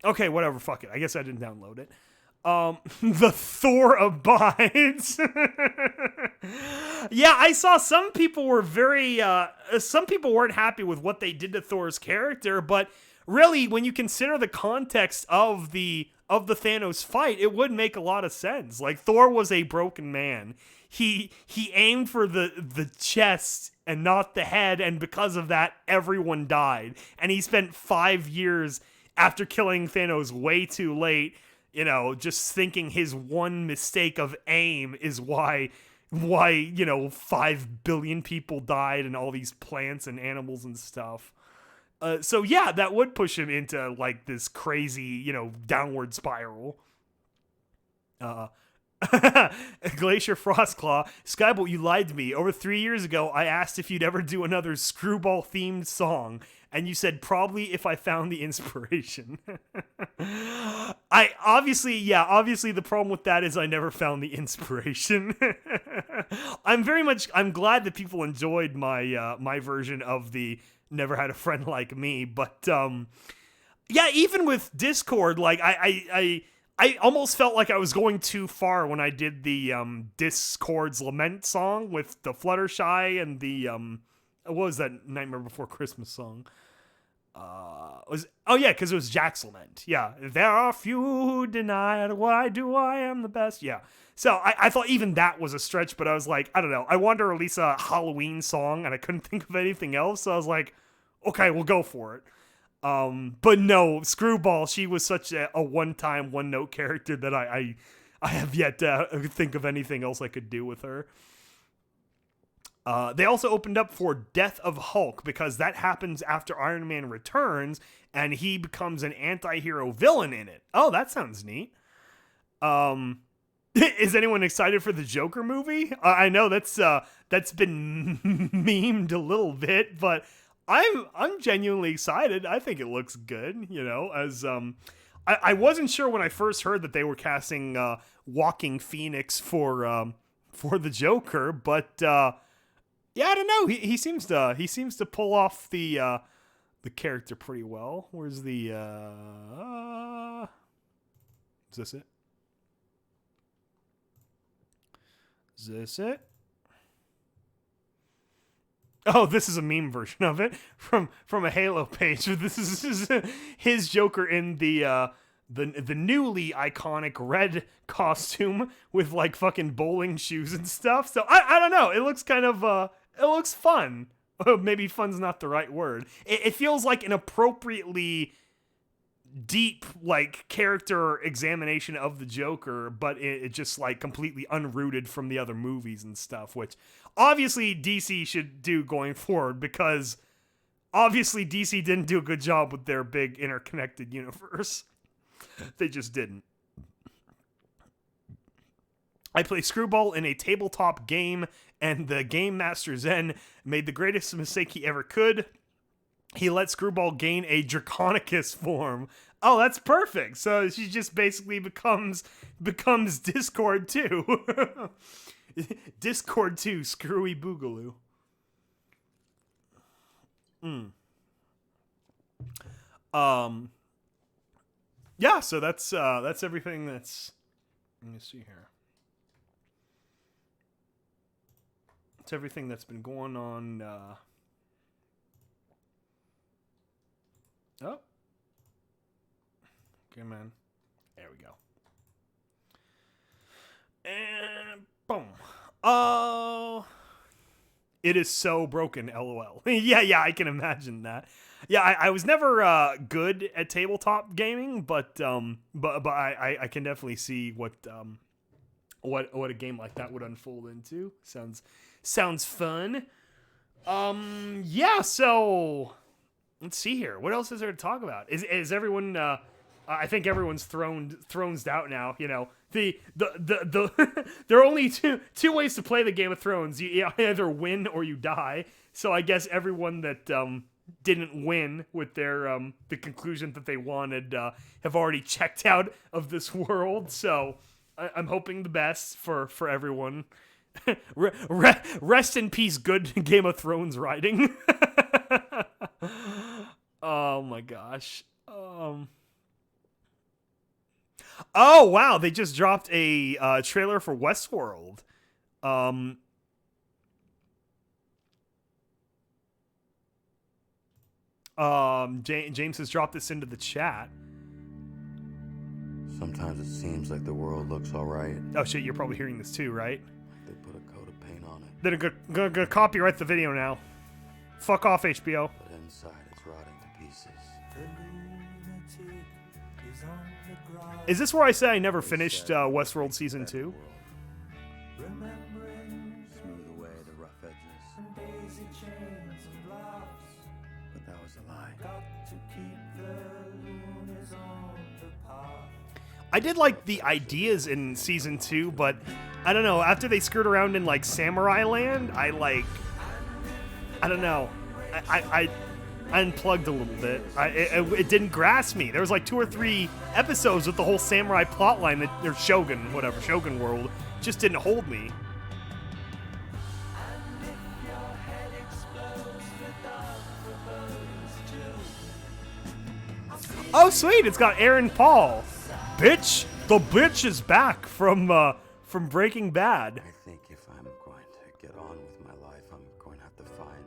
Okay, whatever. Fuck it. I guess I didn't download it. The Thor abides. Yeah, I saw some people were some people weren't happy with what they did to Thor's character, but really, when you consider the context of the Thanos fight, it would make a lot of sense. Like, Thor was a broken man. He aimed for the chest and not the head, and because of that, everyone died. And he spent 5 years after killing Thanos way too late, just thinking his one mistake of aim is why 5 billion people died and all these plants and animals and stuff. So yeah, that would push him into like this crazy, downward spiral. Glacier Frostclaw, Skybolt, you lied to me. Over 3 years ago, I asked if you'd ever do another Screwball themed song, and you said probably if I found the inspiration. Obviously the problem with that is I never found the inspiration. I'm glad that people enjoyed my version of the Never Had a Friend Like Me, but yeah, even with Discord, like I almost felt like I was going too far when I did the Discord's Lament song with the Fluttershy and the what was that Nightmare Before Christmas song? Because it was Jack's Lament. Yeah, there are few who deny it. What I do, I am the best. Yeah. So I thought even that was a stretch, but I was like, I don't know. I wanted to release a Halloween song, and I couldn't think of anything else. So I was like, okay, we'll go for it. But no, Screwball, she was such a one-time, one-note character that I have yet to think of anything else I could do with her. They also opened up for Death of Hulk, because that happens after Iron Man returns, and he becomes an anti-hero villain in it. Oh, that sounds neat. Is anyone excited for the Joker movie? I know that's been memed a little bit, but I'm genuinely excited. I think it looks good, as I wasn't sure when I first heard that they were casting Walking Phoenix for the Joker, but yeah, I don't know. He seems to pull off the character pretty well. Where's the is this it? Is this it? Oh, this is a meme version of it from a Halo page. This is his Joker in the newly iconic red costume with like fucking bowling shoes and stuff. So I don't know. It looks kind of it looks fun. Maybe fun's not the right word. It feels like an appropriately deep like character examination of the Joker, but it just like completely unrooted from the other movies and stuff, which obviously DC should do going forward, because obviously DC didn't do a good job with their big interconnected universe. They just didn't. I play Screwball in a tabletop game, and the Game Master Zen made the greatest mistake he ever could. He let Screwball gain a Draconicus form. Oh, that's perfect. So she just basically becomes Discord 2. Discord 2, Screwy Boogaloo. Yeah, so that's everything that's... Let me see here. It's everything that's been going on. Oh. Okay, man. There we go. And boom. Oh. It is so broken, LOL. yeah, I can imagine that. Yeah, I was never good at tabletop gaming, but I can definitely see what a game like that would unfold into. Sounds fun. Yeah, so let's see here. What else is there to talk about? Is everyone I think everyone's thrones out now, you know. The there are only two ways to play the Game of Thrones. You either win or you die. So I guess everyone that didn't win with their the conclusion that they wanted have already checked out of this world. So I'm hoping the best for everyone. Rest in peace, good Game of Thrones writing. Oh my gosh. Oh wow, they just dropped a trailer for Westworld. James has dropped this into the chat. Sometimes it seems like the world looks alright. Oh shit, you're probably hearing this too, right? They put a coat of paint on it. They're gonna copyright the video now. Fuck off, HBO. But inside it's rotting to pieces. Is this where I say I never finished Westworld Season 2? Smooth away the rough edges. But that was a lie. I did like the ideas in Season 2, but I don't know, after they skirt around in like Samurai Land, I don't know. I unplugged a little bit. It didn't grasp me. There was like 2 or 3 episodes with the whole samurai plotline that or Shogun World just didn't hold me. Oh sweet, it's got Aaron Paul. Bitch, the bitch is back from Breaking Bad. I think if I'm going to get on with my life, I'm going to have to find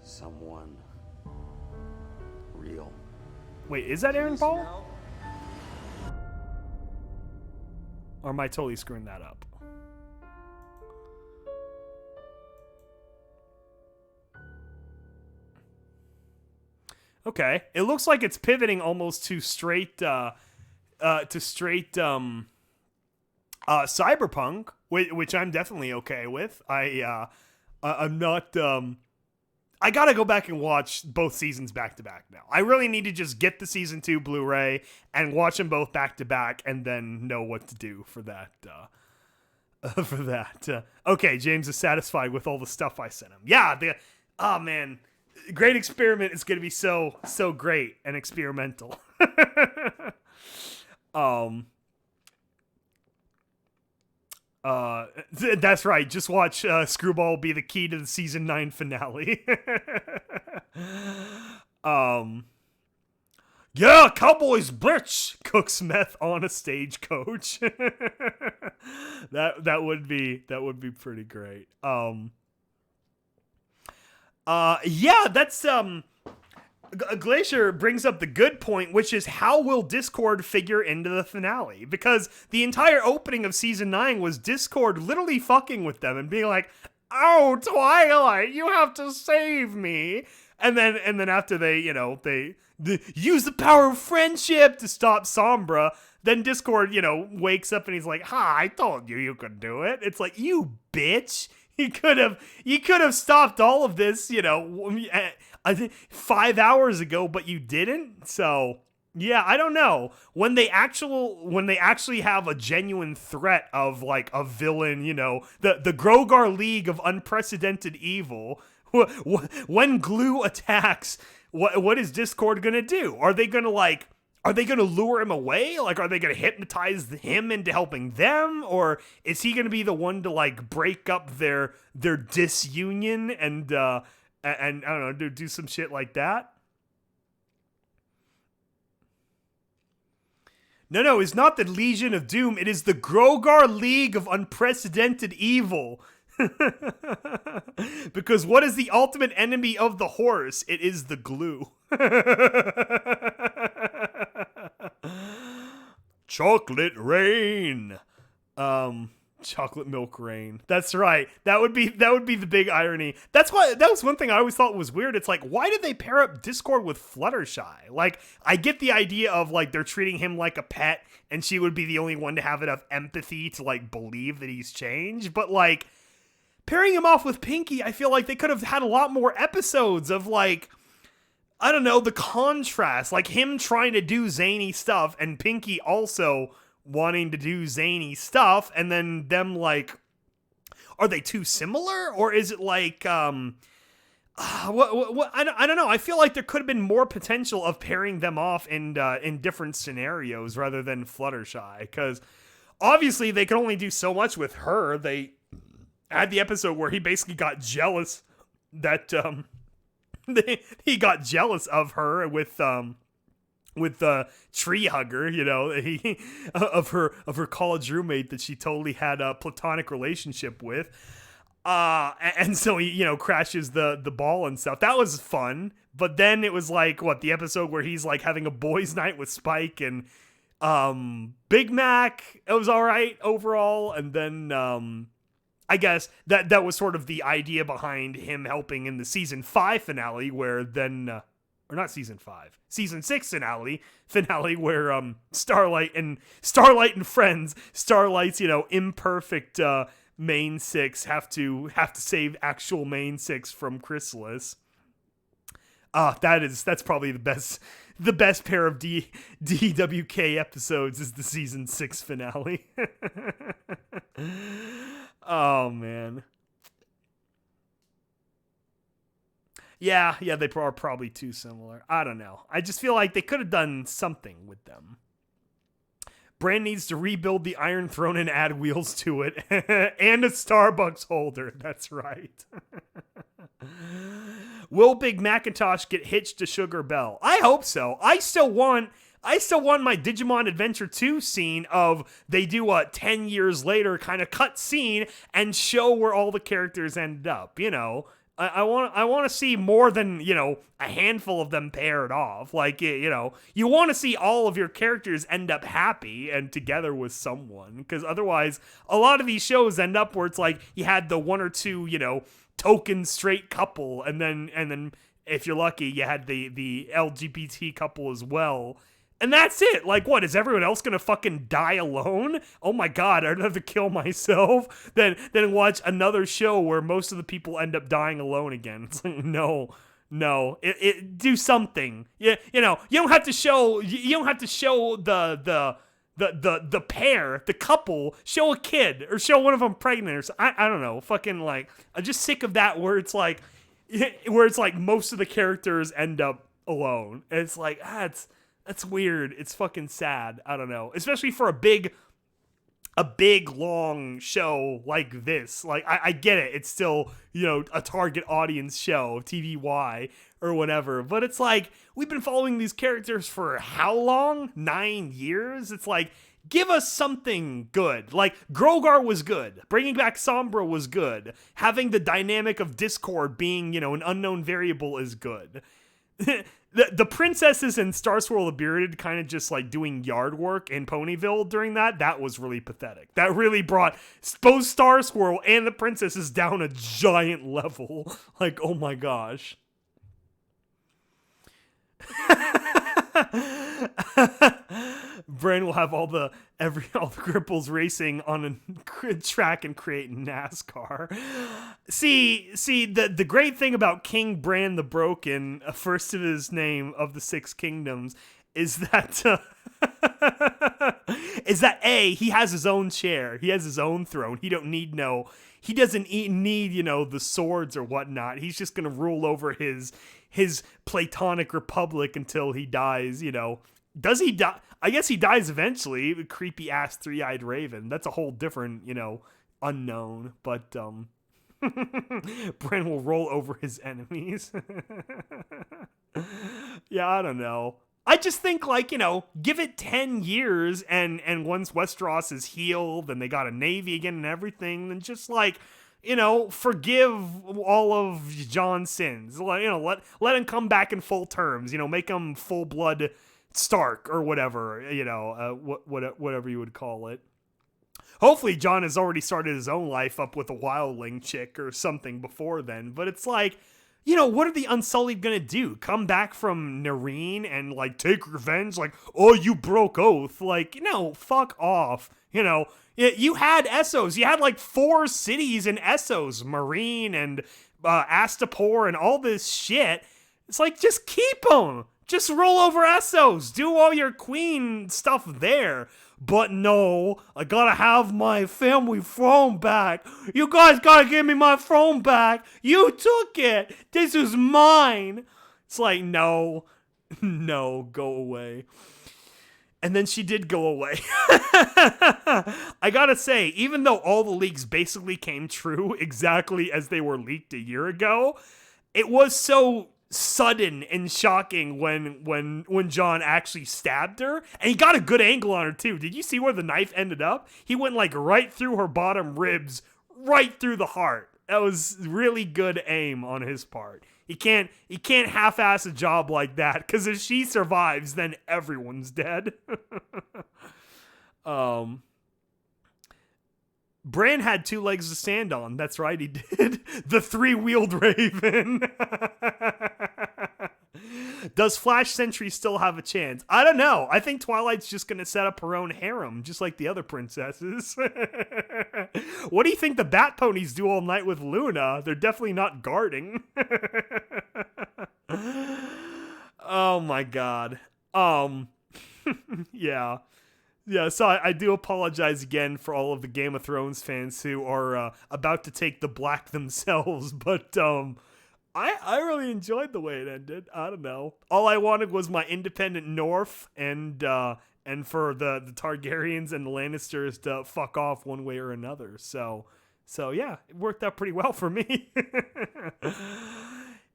someone real. Wait, is that Aaron Paul? Or am I totally screwing that up? Okay, it looks like it's pivoting almost to straight cyberpunk, which I'm definitely okay with. I'm not. I gotta go back and watch both seasons back to back now. I really need to just get the season 2 Blu-ray and watch them both back to back, and then know what to do for that. Okay, James is satisfied with all the stuff I sent him. Yeah, oh man. Great Experiment is going to be so great and experimental. That's right. Just watch Screwball be the key to the season 9 finale. Yeah, Cowboys bitch cooks meth on a stagecoach. that would be pretty great. Yeah, that's Glacier brings up the good point, which is how will Discord figure into the finale? Because the entire opening of season 9 was Discord literally fucking with them and being like, "Oh, Twilight, you have to save me." And then after they use the power of friendship to stop Sombra, then Discord, wakes up and he's like, "Ha, I told you could do it." It's like, "You bitch. You could have stopped all of this, I think 5 hours ago, but you didn't." So yeah, I don't know when they actually have a genuine threat of like a villain, the Grogar League of Unprecedented Evil. When Glue attacks, what is Discord gonna do? Are they gonna lure him away? Like, are they gonna hypnotize him into helping them, or is he gonna be the one to like break up their disunion and I don't know, do some shit like that? No, it's not the Legion of Doom. It is the Grogar League of Unprecedented Evil. Because what is the ultimate enemy of the horse? It is the glue. Chocolate rain. Chocolate milk rain. That's right. That would be the big irony. That was one thing I always thought was weird. It's like, why did they pair up Discord with Fluttershy? Like, I get the idea of like they're treating him like a pet and she would be the only one to have enough empathy to like believe that he's changed, but like pairing him off with Pinky, I feel like they could have had a lot more episodes of like, I don't know, the contrast, like him trying to do zany stuff and Pinky also wanting to do zany stuff, and then them like, are they too similar, or is it like what I don't know. I feel like there could have been more potential of pairing them off in different scenarios rather than Fluttershy, because obviously they could only do so much with her. They had the episode where he basically got jealous that he got jealous of her with Tree Hugger, he of her college roommate that she totally had a platonic relationship with, and so he crashes the ball and stuff. That was fun, but then it was like the episode where he's like having a boys' night with Spike and Big Mac. It was all right overall, and then I guess that was sort of the idea behind him helping in the season 5 finale, where then. Or not season 5, season 6 finale where Starlight and friends, Starlight's imperfect main 6 have to save actual main 6 from Chrysalis. That's probably the best pair of DWK episodes is the season 6 finale. Oh man. Yeah, they are probably too similar. I don't know. I just feel like they could have done something with them. Bran needs to rebuild the Iron Throne and add wheels to it. And a Starbucks holder. That's right. Will Big Macintosh get hitched to Sugar Bell? I hope so. I still want my Digimon Adventure 2 scene of they do a 10 years later kind of cut scene and show where all the characters ended up, I want to see more than, a handful of them paired off. Like, you want to see all of your characters end up happy and together with someone. Because otherwise, a lot of these shows end up where it's like you had the one or two, token straight couple. And then if you're lucky, you had the LGBT couple as well. And that's it. Like, what, is everyone else gonna fucking die alone? Oh my god, I'd have to kill myself than watch another show where most of the people end up dying alone again. It's like, no. Do something. You don't have to show the pair, the couple, show a kid or show one of them pregnant or something. I don't know. Fucking like, I'm just sick of that where it's like most of the characters end up alone. And it's like, that's weird. It's fucking sad. I don't know. Especially for a big long show like this. Like, I get it. It's still, a target audience show, TVY or whatever. But it's like, we've been following these characters for how long? 9 years? It's like, Give us something good. Like, Grogar was good. Bringing back Sombra was good. Having the dynamic of Discord being, an unknown variable is good. The princesses in Star Swirl the Bearded kind of just like doing yard work in Ponyville during that was really pathetic. That really brought both Star Swirl and the princesses down a giant level. Like, oh my gosh. Bran will have all the cripples racing on a track and create NASCAR. See, the great thing about King Bran the Broken, first of his name of the Six Kingdoms, is that he has his own chair, he has his own throne. He doesn't need the swords or whatnot. He's just gonna rule over his Platonic Republic until he dies. Does he die? I guess he dies eventually. Creepy ass three-eyed raven. That's a whole different, unknown. But Bran will roll over his enemies. Yeah, I don't know. I just think, give it 10 years, and once Westeros is healed and they got a navy again and everything, then just forgive all of Jon's sins. Let him come back in full terms. Make him full blood Stark or whatever. Whatever you would call it. Hopefully, Jon has already started his own life up with a wildling chick or something before then. But it's like, what are the Unsullied gonna do? Come back from Nareen and take revenge? Oh, you broke oath. No, fuck off. You had Essos. You had 4 cities in Essos, Marine and Astapor and all this shit. It's just keep them. Just roll over Essos. Do all your queen stuff there. But no, I gotta have my family throne back. You guys gotta give me my throne back. You took it. This is mine. It's no, go away. And then she did go away. I gotta say, even though all the leaks basically came true exactly as they were leaked a year ago, it was so sudden and shocking when Jon actually stabbed her, and he got a good angle on her too. Did you see where the knife ended up? He went right through her bottom ribs, right through the heart. That was really good aim on his part. He can't half-ass a job like that, because if she survives, then everyone's dead. Bran had 2 legs to stand on. That's right, he did. The 3-wheeled raven. Does Flash Sentry still have a chance? I don't know. I think Twilight's just going to set up her own harem, just like the other princesses. What do you think the Bat Ponies do all night with Luna? They're definitely not guarding. Oh my god. Yeah. Yeah, so I do apologize again for all of the Game of Thrones fans who are about to take the black themselves, but I really enjoyed the way it ended. I don't know. All I wanted was my independent North and for the Targaryens and the Lannisters to fuck off one way or another. So yeah, it worked out pretty well for me.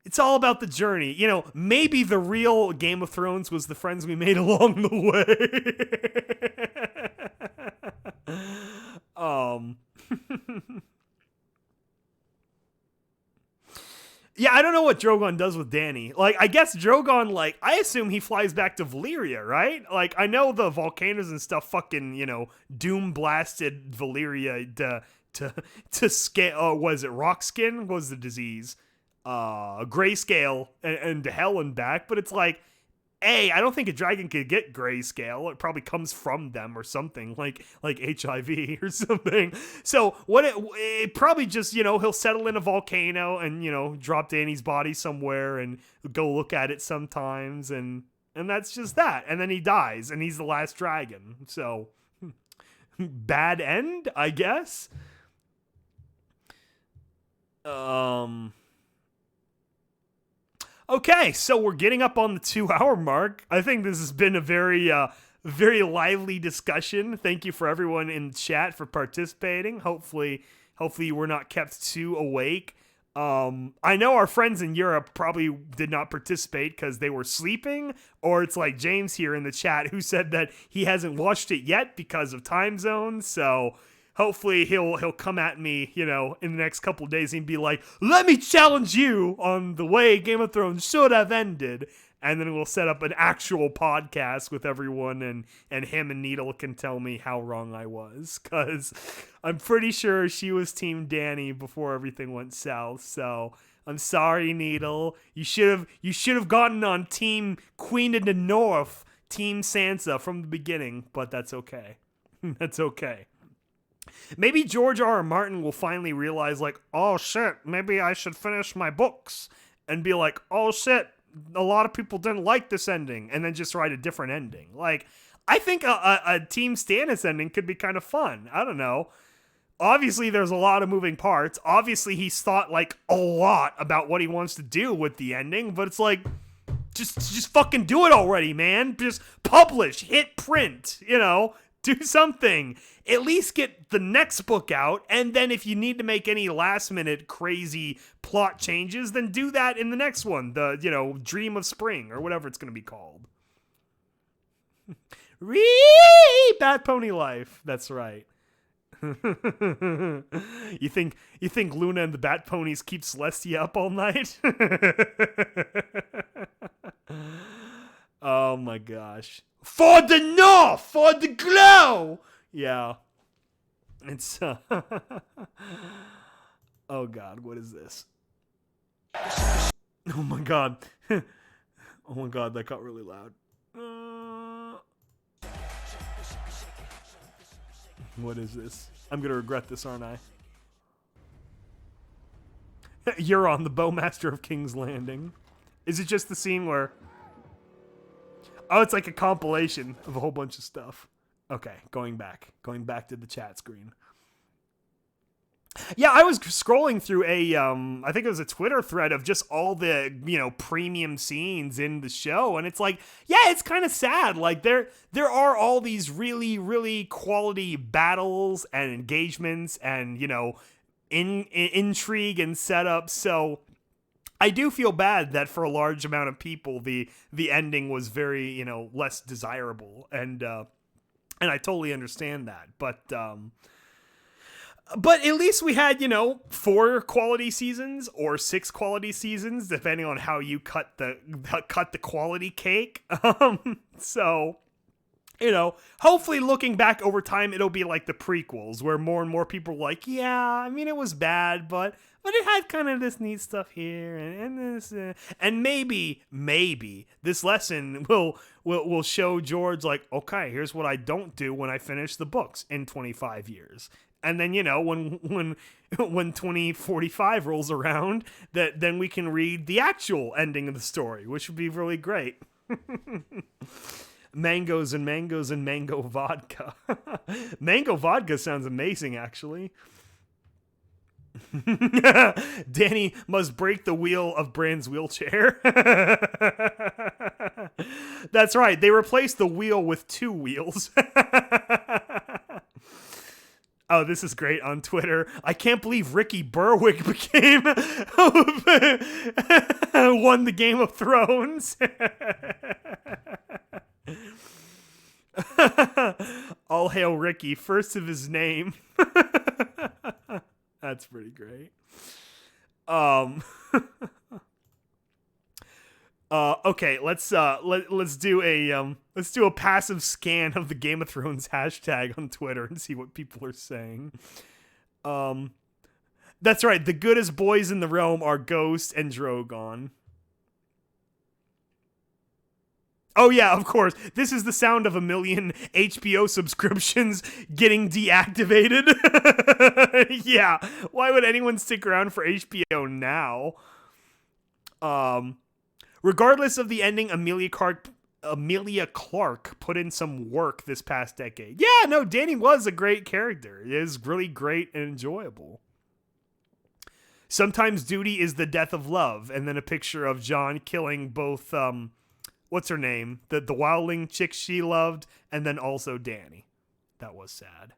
It's all about the journey. Maybe the real Game of Thrones was the friends we made along the way. Yeah, I don't know what Drogon does with Dany. I guess Drogon, I assume he flies back to Valyria, right? I know the volcanoes and stuff fucking, doom blasted Valyria to scale. Was it rock skin? What was the disease? Grayscale and to hell and back, but it's I don't think a dragon could get grayscale. It probably comes from them or something, like HIV or something. So what it probably just, he'll settle in a volcano and, drop Dany's body somewhere and go look at it sometimes, and that's just that. And then he dies and he's the last dragon. So bad end, I guess. Okay, so we're getting up on the 2-hour mark. I think this has been a very lively discussion. Thank you for everyone in chat for participating. Hopefully you were not kept too awake. I know our friends in Europe probably did not participate because they were sleeping, or it's like James here in the chat who said that he hasn't watched it yet because of time zones. So hopefully he'll come at me, in the next couple of days and be like, "Let me challenge you on the way Game of Thrones should have ended." And then we'll set up an actual podcast with everyone, and him and Needle can tell me how wrong I was. Because I'm pretty sure she was Team Danny before everything went south. So I'm sorry, Needle. You should have gotten on Team Queen of the North, Team Sansa from the beginning. But that's okay. That's okay. Maybe George R. R. Martin will finally realize, like, oh shit, maybe I should finish my books. And be like, oh shit, a lot of people didn't like this ending, and then just write a different ending. Like, I think a Team Stannis ending could be kind of fun. I don't know. Obviously, there's a lot of moving parts. Obviously, he's thought, like, a lot about what he wants to do with the ending, but it's like, just fucking do it already, man. Just publish, hit print, do something. At least get the next book out, and then if you need to make any last-minute crazy plot changes, then do that in the next one. The, Dream of Spring, or whatever it's going to be called. Bat Pony Life. That's right. You think Luna and the Bat Ponies keep Celestia up all night? Oh my gosh. For the North! For the glow! Yeah. It's, oh god, what is this? Oh my god. Oh my god, that got really loud. What is this? I'm gonna regret this, aren't I? You're on the Bowmaster of King's Landing. Is it just the scene where... Oh, it's like a compilation of a whole bunch of stuff. Okay, going back to the chat screen. Yeah, I was scrolling through I think it was a Twitter thread of just all the, premium scenes in the show. And it's like, yeah, it's kind of sad. Like there are all these really, really quality battles and engagements and, intrigue and setup. So I do feel bad that for a large amount of people, the ending was very, less desirable. And I totally understand that. But at least we had, 4 quality seasons or 6 quality seasons, depending on how you cut the quality cake. So, hopefully looking back over time, it'll be like the prequels, where more and more people are like, yeah, I mean, it was bad, but it had kind of this neat stuff here, and this, and maybe this lesson will show George, like, okay, here's what I don't do when I finish the books in 25 years. And then, when 2045 rolls around, then we can read the actual ending of the story, which would be really great. Mangoes and mangoes and mango vodka. Mango vodka sounds amazing, actually. Danny must break the wheel of Bran's wheelchair. That's right. They replaced the wheel with 2 wheels. Oh, this is great on Twitter. I can't believe Ricky Berwick won the Game of Thrones. All hail Ricky, first of his name. That's pretty great. Okay, let's do a passive scan of the Game of Thrones hashtag on Twitter and see what people are saying. That's right. The goodest boys in the realm are Ghost and Drogon. Oh yeah, of course. This is the sound of 1 million HBO subscriptions getting deactivated. Yeah. Why would anyone stick around for HBO now? Regardless of the ending, Amelia Clark put in some work this past decade. Yeah, no, Danny was a great character. It is really great and enjoyable. Sometimes duty is the death of love, and then a picture of Jon killing both, what's her name? The wildling chick she loved, and then also Danny. That was sad.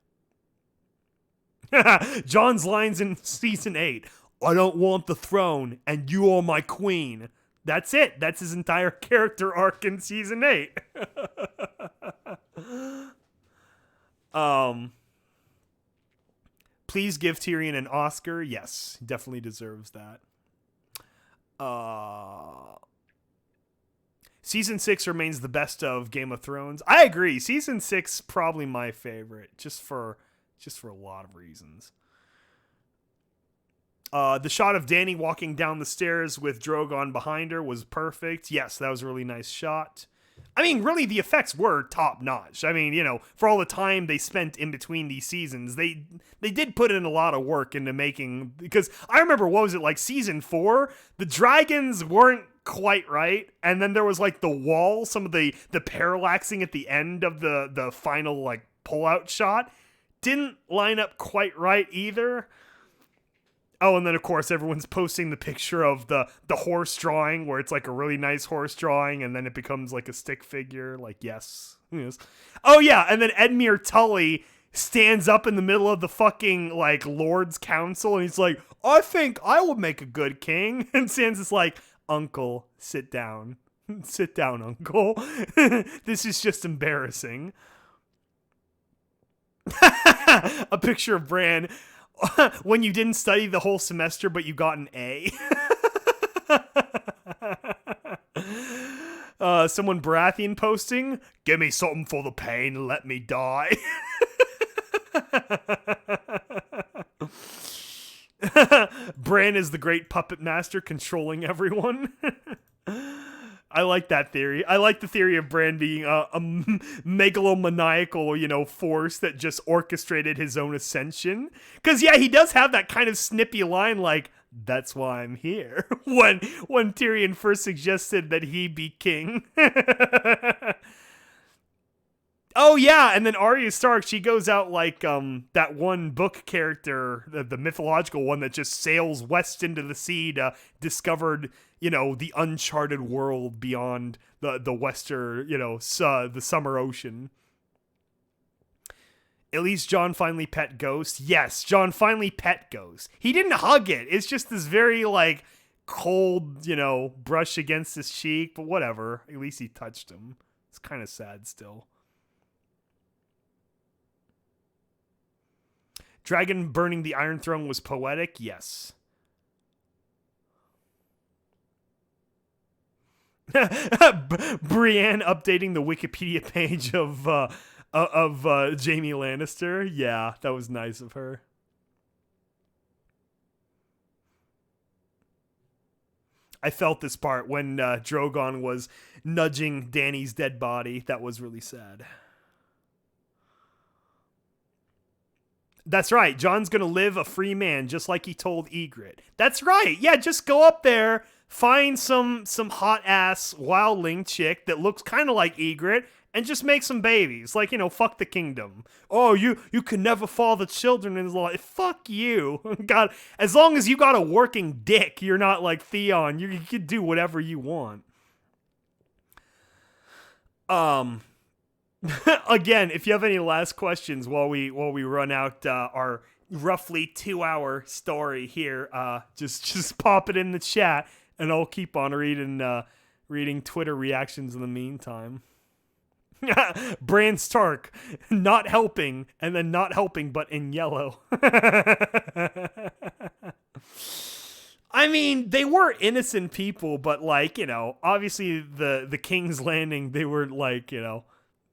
Jon's lines in season 8. I don't want the throne, and you are my queen. That's it. That's his entire character arc in season 8. Please give Tyrion an Oscar. Yes, definitely deserves that. Season 6 remains the best of Game of Thrones. I agree. Season 6 probably my favorite, just for a lot of reasons. The shot of Dany walking down the stairs with Drogon behind her was perfect. Yes, that was a really nice shot. I mean, really, the effects were top notch. I mean, for all the time they spent in between these seasons, they did put in a lot of work into making. Because I remember, what was it, like season 4? The dragons weren't quite right, and then there was like the wall, some of the parallaxing at the end of the final like pull-out shot didn't line up quite right either. Oh, and then of course everyone's posting the picture of the horse drawing where it's like a really nice horse drawing and then it becomes like a stick figure. Like, yes. Oh yeah, and then Edmure Tully stands up in the middle of the fucking like Lord's Council and he's like, I think I would make a good king. And Sansa's like, Uncle, sit down. Sit down, Uncle. This is just embarrassing. A picture of Bran when you didn't study the whole semester, but you got an A. Someone Baratheon posting, give me something for the pain, let me die. Bran is the great puppet master controlling everyone. I like that theory. I like the theory of Bran being a megalomaniacal, force that just orchestrated his own ascension. Because, yeah, he does have that kind of snippy line like, that's why I'm here. when Tyrion first suggested that he be king. Oh, yeah, and then Arya Stark, she goes out like that one book character, the mythological one that just sails west into the sea to discover, the uncharted world beyond the western, the summer ocean. At least Jon finally pet Ghost. Yes, Jon finally pet Ghost. He didn't hug it. It's just this very, like, cold, brush against his cheek, but whatever. At least he touched him. It's kind of sad still. Dragon burning the Iron Throne was poetic, yes. Brienne updating the Wikipedia page of Jaime Lannister. Yeah, that was nice of her. I felt this part when Drogon was nudging Dany's dead body. That was really sad. That's right. Jon's going to live a free man, just like he told Ygritte. That's right. Yeah, just go up there, find some hot-ass wildling chick that looks kind of like Ygritte, and just make some babies. Like, fuck the kingdom. Oh, you can never father children in law. Fuck you. God, as long as you got a working dick, you're not like Theon. You can do whatever you want. Again, if you have any last questions while we run out our roughly 2-hour story here, just pop it in the chat, and I'll keep on reading Twitter reactions in the meantime. Bran Stark not helping, and then not helping, but in yellow. I mean, they were innocent people, but like, obviously the King's Landing, they were like,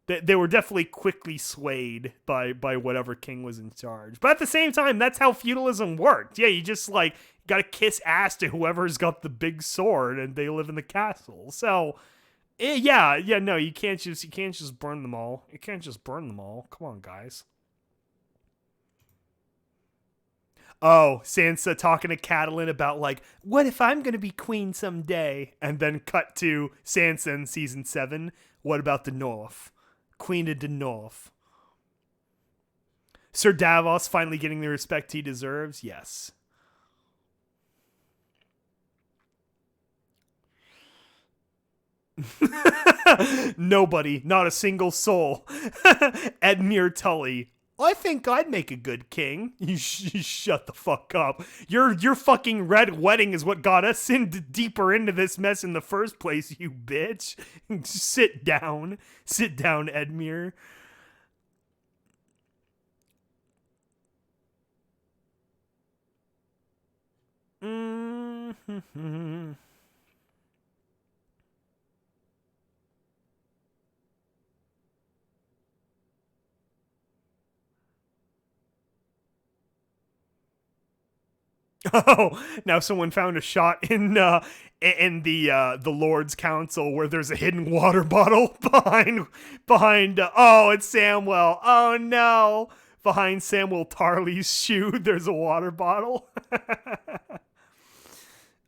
they were definitely quickly swayed by whatever king was in charge. But at the same time, that's how feudalism worked. Yeah, you just like gotta kiss ass to whoever's got the big sword, and they live in the castle. So, no, you can't just burn them all. You can't just burn them all. Come on, guys. Oh, Sansa talking to Catelyn about like, what if I'm gonna be queen someday? And then cut to Sansa in season 7. What about the North? Queen of the North. Sir Davos finally getting the respect he deserves? Yes. Nobody, not a single soul. Edmure Tully. I think I'd make a good king. You shut the fuck up. Your fucking red wedding is what got us deeper into this mess in the first place, you bitch. Sit down. Sit down, Edmure. Oh, now someone found a shot in the Lord's Council where there's a hidden water bottle behind. Oh, it's Samwell. Oh no, behind Samwell Tarly's shoe, there's a water bottle.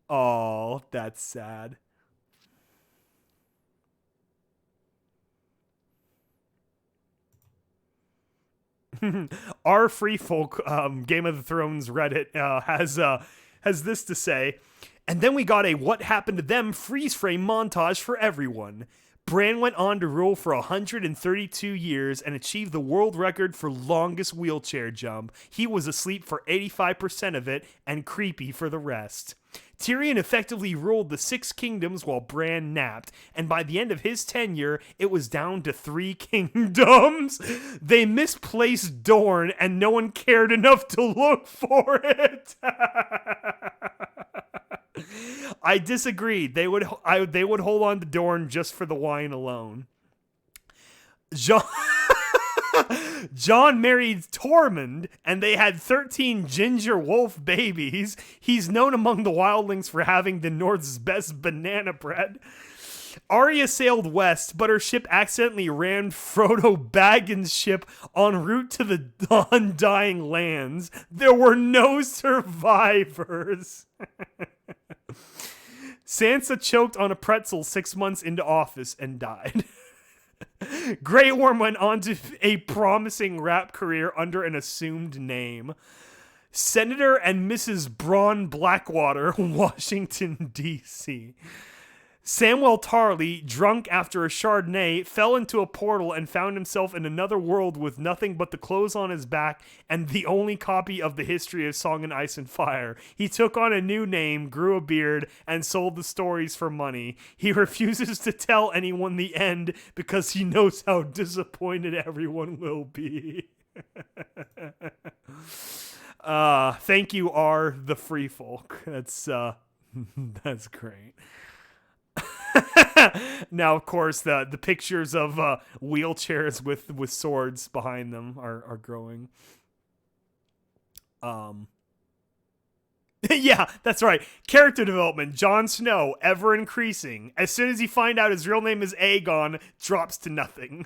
Oh, that's sad. Our Free Folk Game of the Thrones Reddit has this to say, and then we got a what happened to them freeze frame montage for everyone. Bran went on to rule for 132 years and achieved the world record for longest wheelchair jump. He was asleep for 85% of it and creepy for the rest. Tyrion effectively ruled the 6 kingdoms while Bran napped, and by the end of his tenure, it was down to 3 kingdoms. They misplaced Dorne, and no one cared enough to look for it. I disagree. They would hold on to Dorne just for the wine alone. Jon married Tormund, and they had 13 ginger wolf babies. He's known among the wildlings for having the North's best banana bread. Arya sailed west, but her ship accidentally rammed Frodo Baggins' ship en route to the Undying Lands. There were no survivors. Sansa choked on a pretzel 6 months into office and died. Grey Worm went on to a promising rap career under an assumed name. Senator and Mrs. Braun Blackwater, Washington, D.C. Samwell Tarly, drunk after a Chardonnay, fell into a portal and found himself in another world with nothing but the clothes on his back and the only copy of the history of Song and Ice and Fire. He took on a new name, grew a beard, and sold the stories for money. He refuses to tell anyone the end because he knows how disappointed everyone will be. Thank you, R. the Free Folk. That's great. Now, of course, the pictures of wheelchairs with swords behind them are growing. Yeah, that's right. Character development. Jon Snow, ever increasing. As soon as you find out his real name is Aegon, drops to nothing.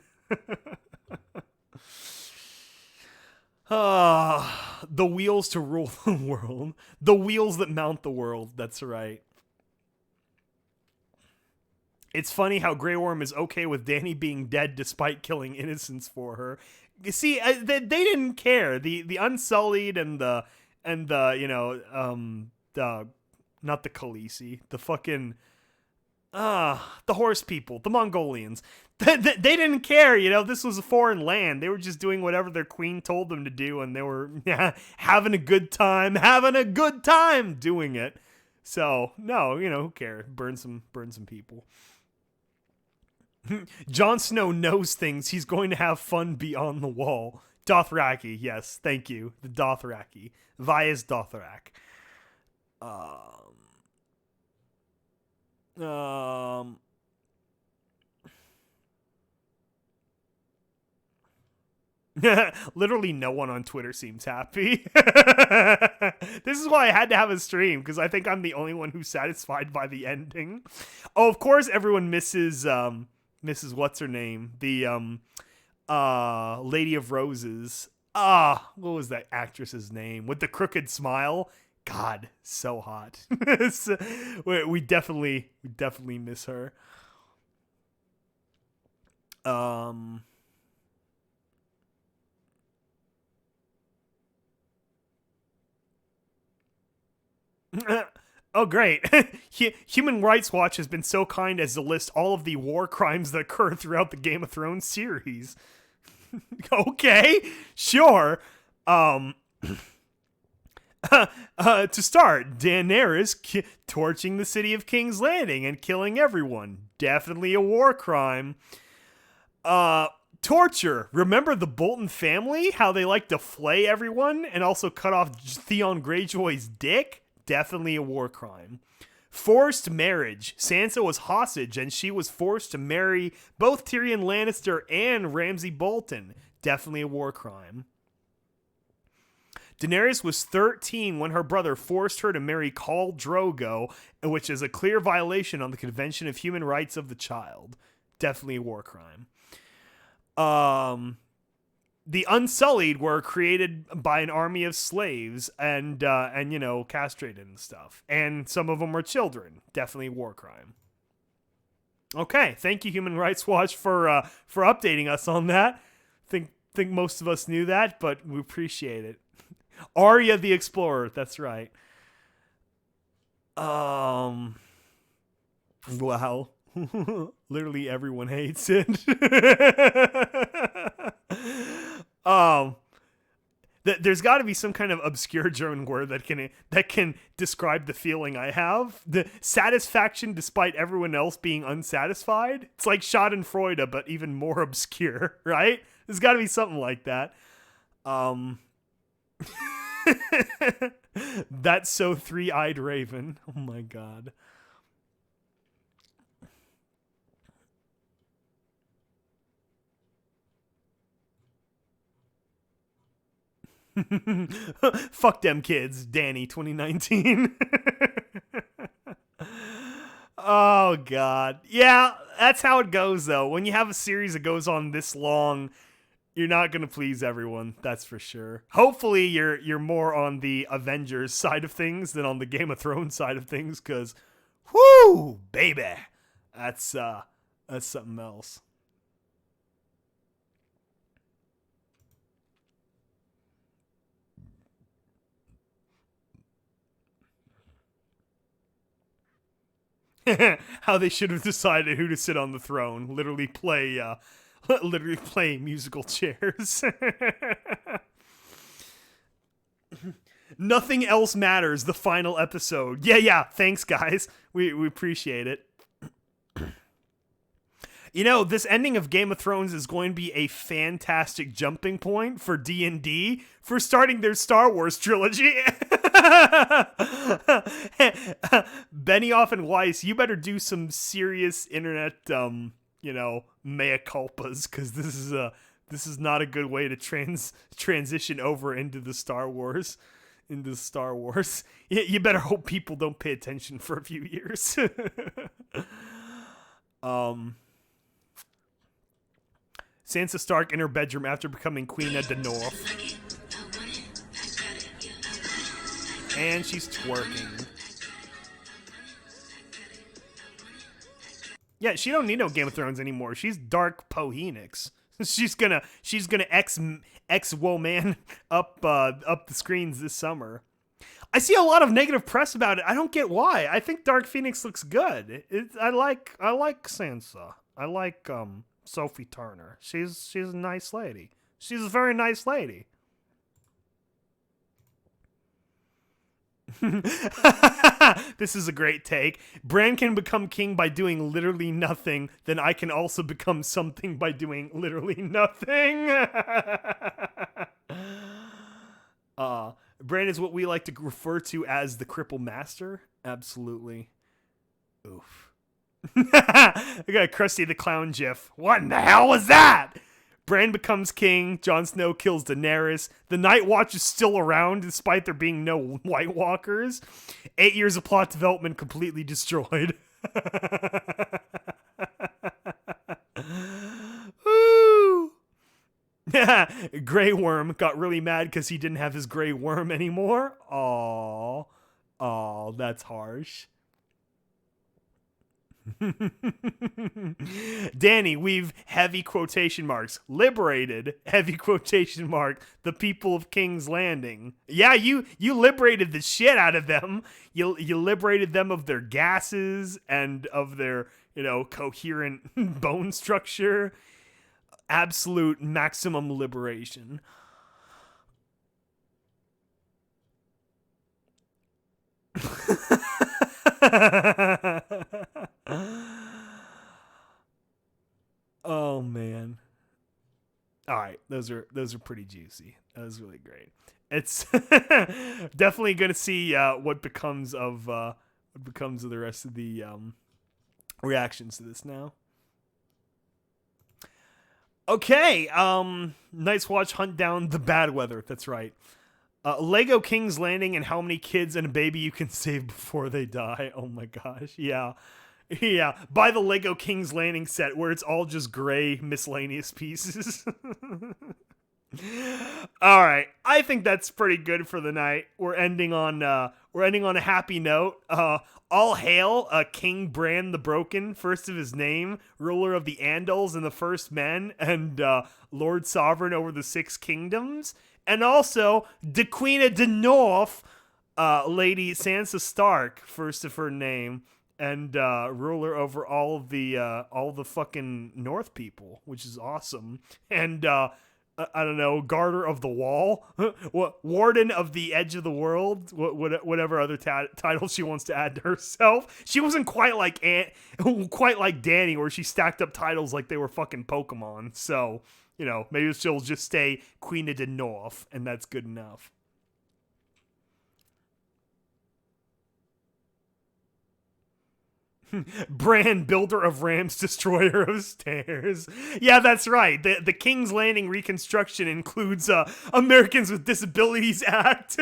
The wheels to rule the world. The wheels that mount the world. That's right. It's funny how Grey Worm is okay with Dany being dead despite killing innocents for her. You see, they didn't care. The Unsullied and the not the Khaleesi, the fucking the horse people, the Mongolians. They didn't care, this was a foreign land. They were just doing whatever their queen told them to do, and they were having a good time doing it. So, no, who cares? Burn some people. Jon Snow knows things. He's going to have fun beyond the wall. Dothraki, yes, thank you. The Dothraki. Vyas Dothrak. Literally no one on Twitter seems happy. This is why I had to have a stream, because I think I'm the only one who's satisfied by the ending. Oh, of course everyone misses what's her name? The Lady of Roses. What was that actress's name? With the crooked smile? God, so hot. we definitely miss her. Oh, great. Human Rights Watch has been so kind as to list all of the war crimes that occur throughout the Game of Thrones series. Okay, sure. To start, Daenerys torching the city of King's Landing and killing everyone. Definitely a war crime. Torture. Remember the Bolton family? How they like to flay everyone and also cut off Theon Greyjoy's dick? Definitely a war crime. Forced marriage. Sansa was hostage and she was forced to marry both Tyrion Lannister and Ramsay Bolton. Definitely a war crime. Daenerys was 13 when her brother forced her to marry Khal Drogo, which is a clear violation on the Convention of Human Rights of the Child. Definitely a war crime. The Unsullied were created by an army of slaves and castrated and stuff. And some of them were children. Definitely a war crime. Okay, thank you, Human Rights Watch, for updating us on that. Think most of us knew that, but we appreciate it. Arya the Explorer, that's right. Wow. Literally everyone hates it. There's got to be some kind of obscure German word that can describe the feeling I have. The satisfaction despite everyone else being unsatisfied. It's like Schadenfreude, but even more obscure, right? There's got to be something like that. That's so three-eyed raven. Oh my god. Fuck them kids, Danny 2019. Oh god. Yeah, that's how it goes though. When you have a series that goes on this long, you're not going to please everyone, that's for sure. Hopefully you're more on the Avengers side of things than on the Game of Thrones side of things, cuz whoo, baby. That's something else. How they should have decided who to sit on the throne. Literally play musical chairs. Nothing else matters. The final episode. Yeah. Thanks, guys. We appreciate it. You know, this ending of Game of Thrones is going to be a fantastic jumping point for D&D for starting their Star Wars trilogy. Benioff and Weiss, you better do some serious internet, mea culpas, because this is not a good way to transition over into the Star Wars. You better hope people don't pay attention for a few years. Sansa Stark in her bedroom after becoming Queen of the North. And she's twerking. Yeah, she don't need no Game of Thrones anymore. She's Dark Pohenix. She's gonna X Woman up the screens this summer. I see a lot of negative press about it. I don't get why. I think Dark Phoenix looks good. I like Sansa. I like Sophie Turner. She's a nice lady. She's a very nice lady. This is a great take. Bran can become king by doing literally nothing, then I can also become something by doing literally nothing. Bran is what we like to refer to as the Cripple Master. Absolutely. Oof. I got Krusty the Clown gif. What in the hell was that? Bran becomes king. Jon Snow kills Daenerys. The Night Watch is still around despite there being no White Walkers. 8 years of plot development completely destroyed. Woo! Grey Worm got really mad because he didn't have his Grey Worm anymore. Aw, that's harsh. Danny, we've heavy quotation marks. Liberated, heavy quotation mark, the people of King's Landing. Yeah, you liberated the shit out of them. You liberated them of their gases and of their, coherent bone structure. absolute maximum liberation. Oh man. All right, those are pretty juicy. That was really great. It's definitely going to see what becomes of the rest of the reactions to this now. Okay, Night's Watch hunt down the bad weather. That's right. Lego King's Landing and how many kids and a baby you can save before they die. Oh my gosh, yeah. Yeah, buy the Lego King's Landing set where it's all just gray miscellaneous pieces. All right, I think that's pretty good for the night. We're ending on a happy note. All hail King Bran the Broken, first of his name, ruler of the Andals and the First Men, and Lord Sovereign over the Six Kingdoms, and also the Queen of the North, Lady Sansa Stark, first of her name, and ruler over all the fucking North people, which is awesome, and I don't know, Garter of the Wall, Warden of the Edge of the World, whatever other title she wants to add to herself. She wasn't quite like Dany, where she stacked up titles like they were fucking Pokemon. So, maybe she'll just stay Queen of the North, and that's good enough. Bran, builder of ramps, destroyer of stairs. Yeah, that's right. The King's Landing reconstruction includes Americans with Disabilities Act,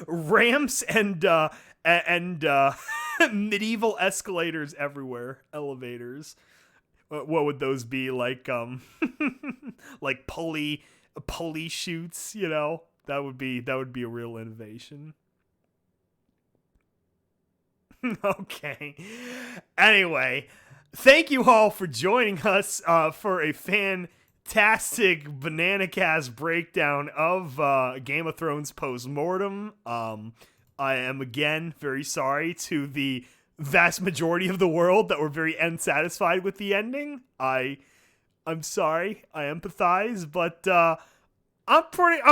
ramps, and medieval escalators everywhere. Elevators. What would those be like? Like pulley chutes. That would be a real innovation. Okay. Anyway, thank you all for joining us for a fantastic BananaCast breakdown of Game of Thrones Postmortem. I am again very sorry to the vast majority of the world that were very unsatisfied with the ending. I'm sorry. I empathize, but I'm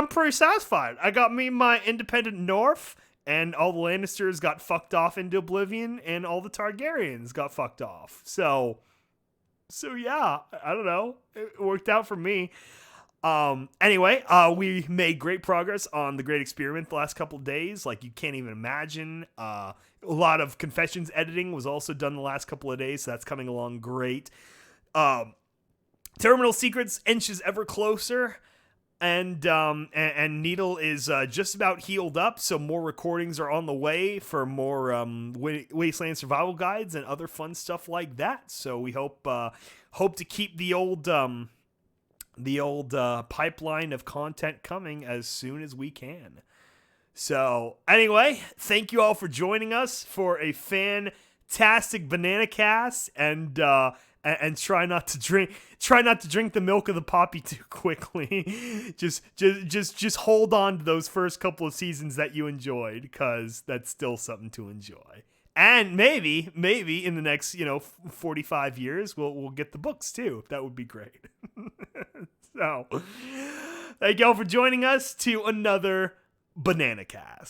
pretty satisfied. I got me my independent North. And all the Lannisters got fucked off into oblivion, and all the Targaryens got fucked off. So yeah, I don't know. It worked out for me. Anyway, we made great progress on The Great Experiment the last couple of days. Like, you can't even imagine. A lot of Confessions editing was also done the last couple of days, so that's coming along great. Terminal Secrets inches ever closer. And Needle is just about healed up, so more recordings are on the way for more Wasteland survival guides and other fun stuff like that. So we hope to keep the old pipeline of content coming as soon as we can. So anyway, thank you all for joining us for a fantastic BananaCast, and try not to drink the milk of the poppy too quickly. just hold on to those first couple of seasons that you enjoyed, because that's still something to enjoy. And maybe in the next 45 years we'll get the books too. That would be great. So thank y'all for joining us to another BananaCast.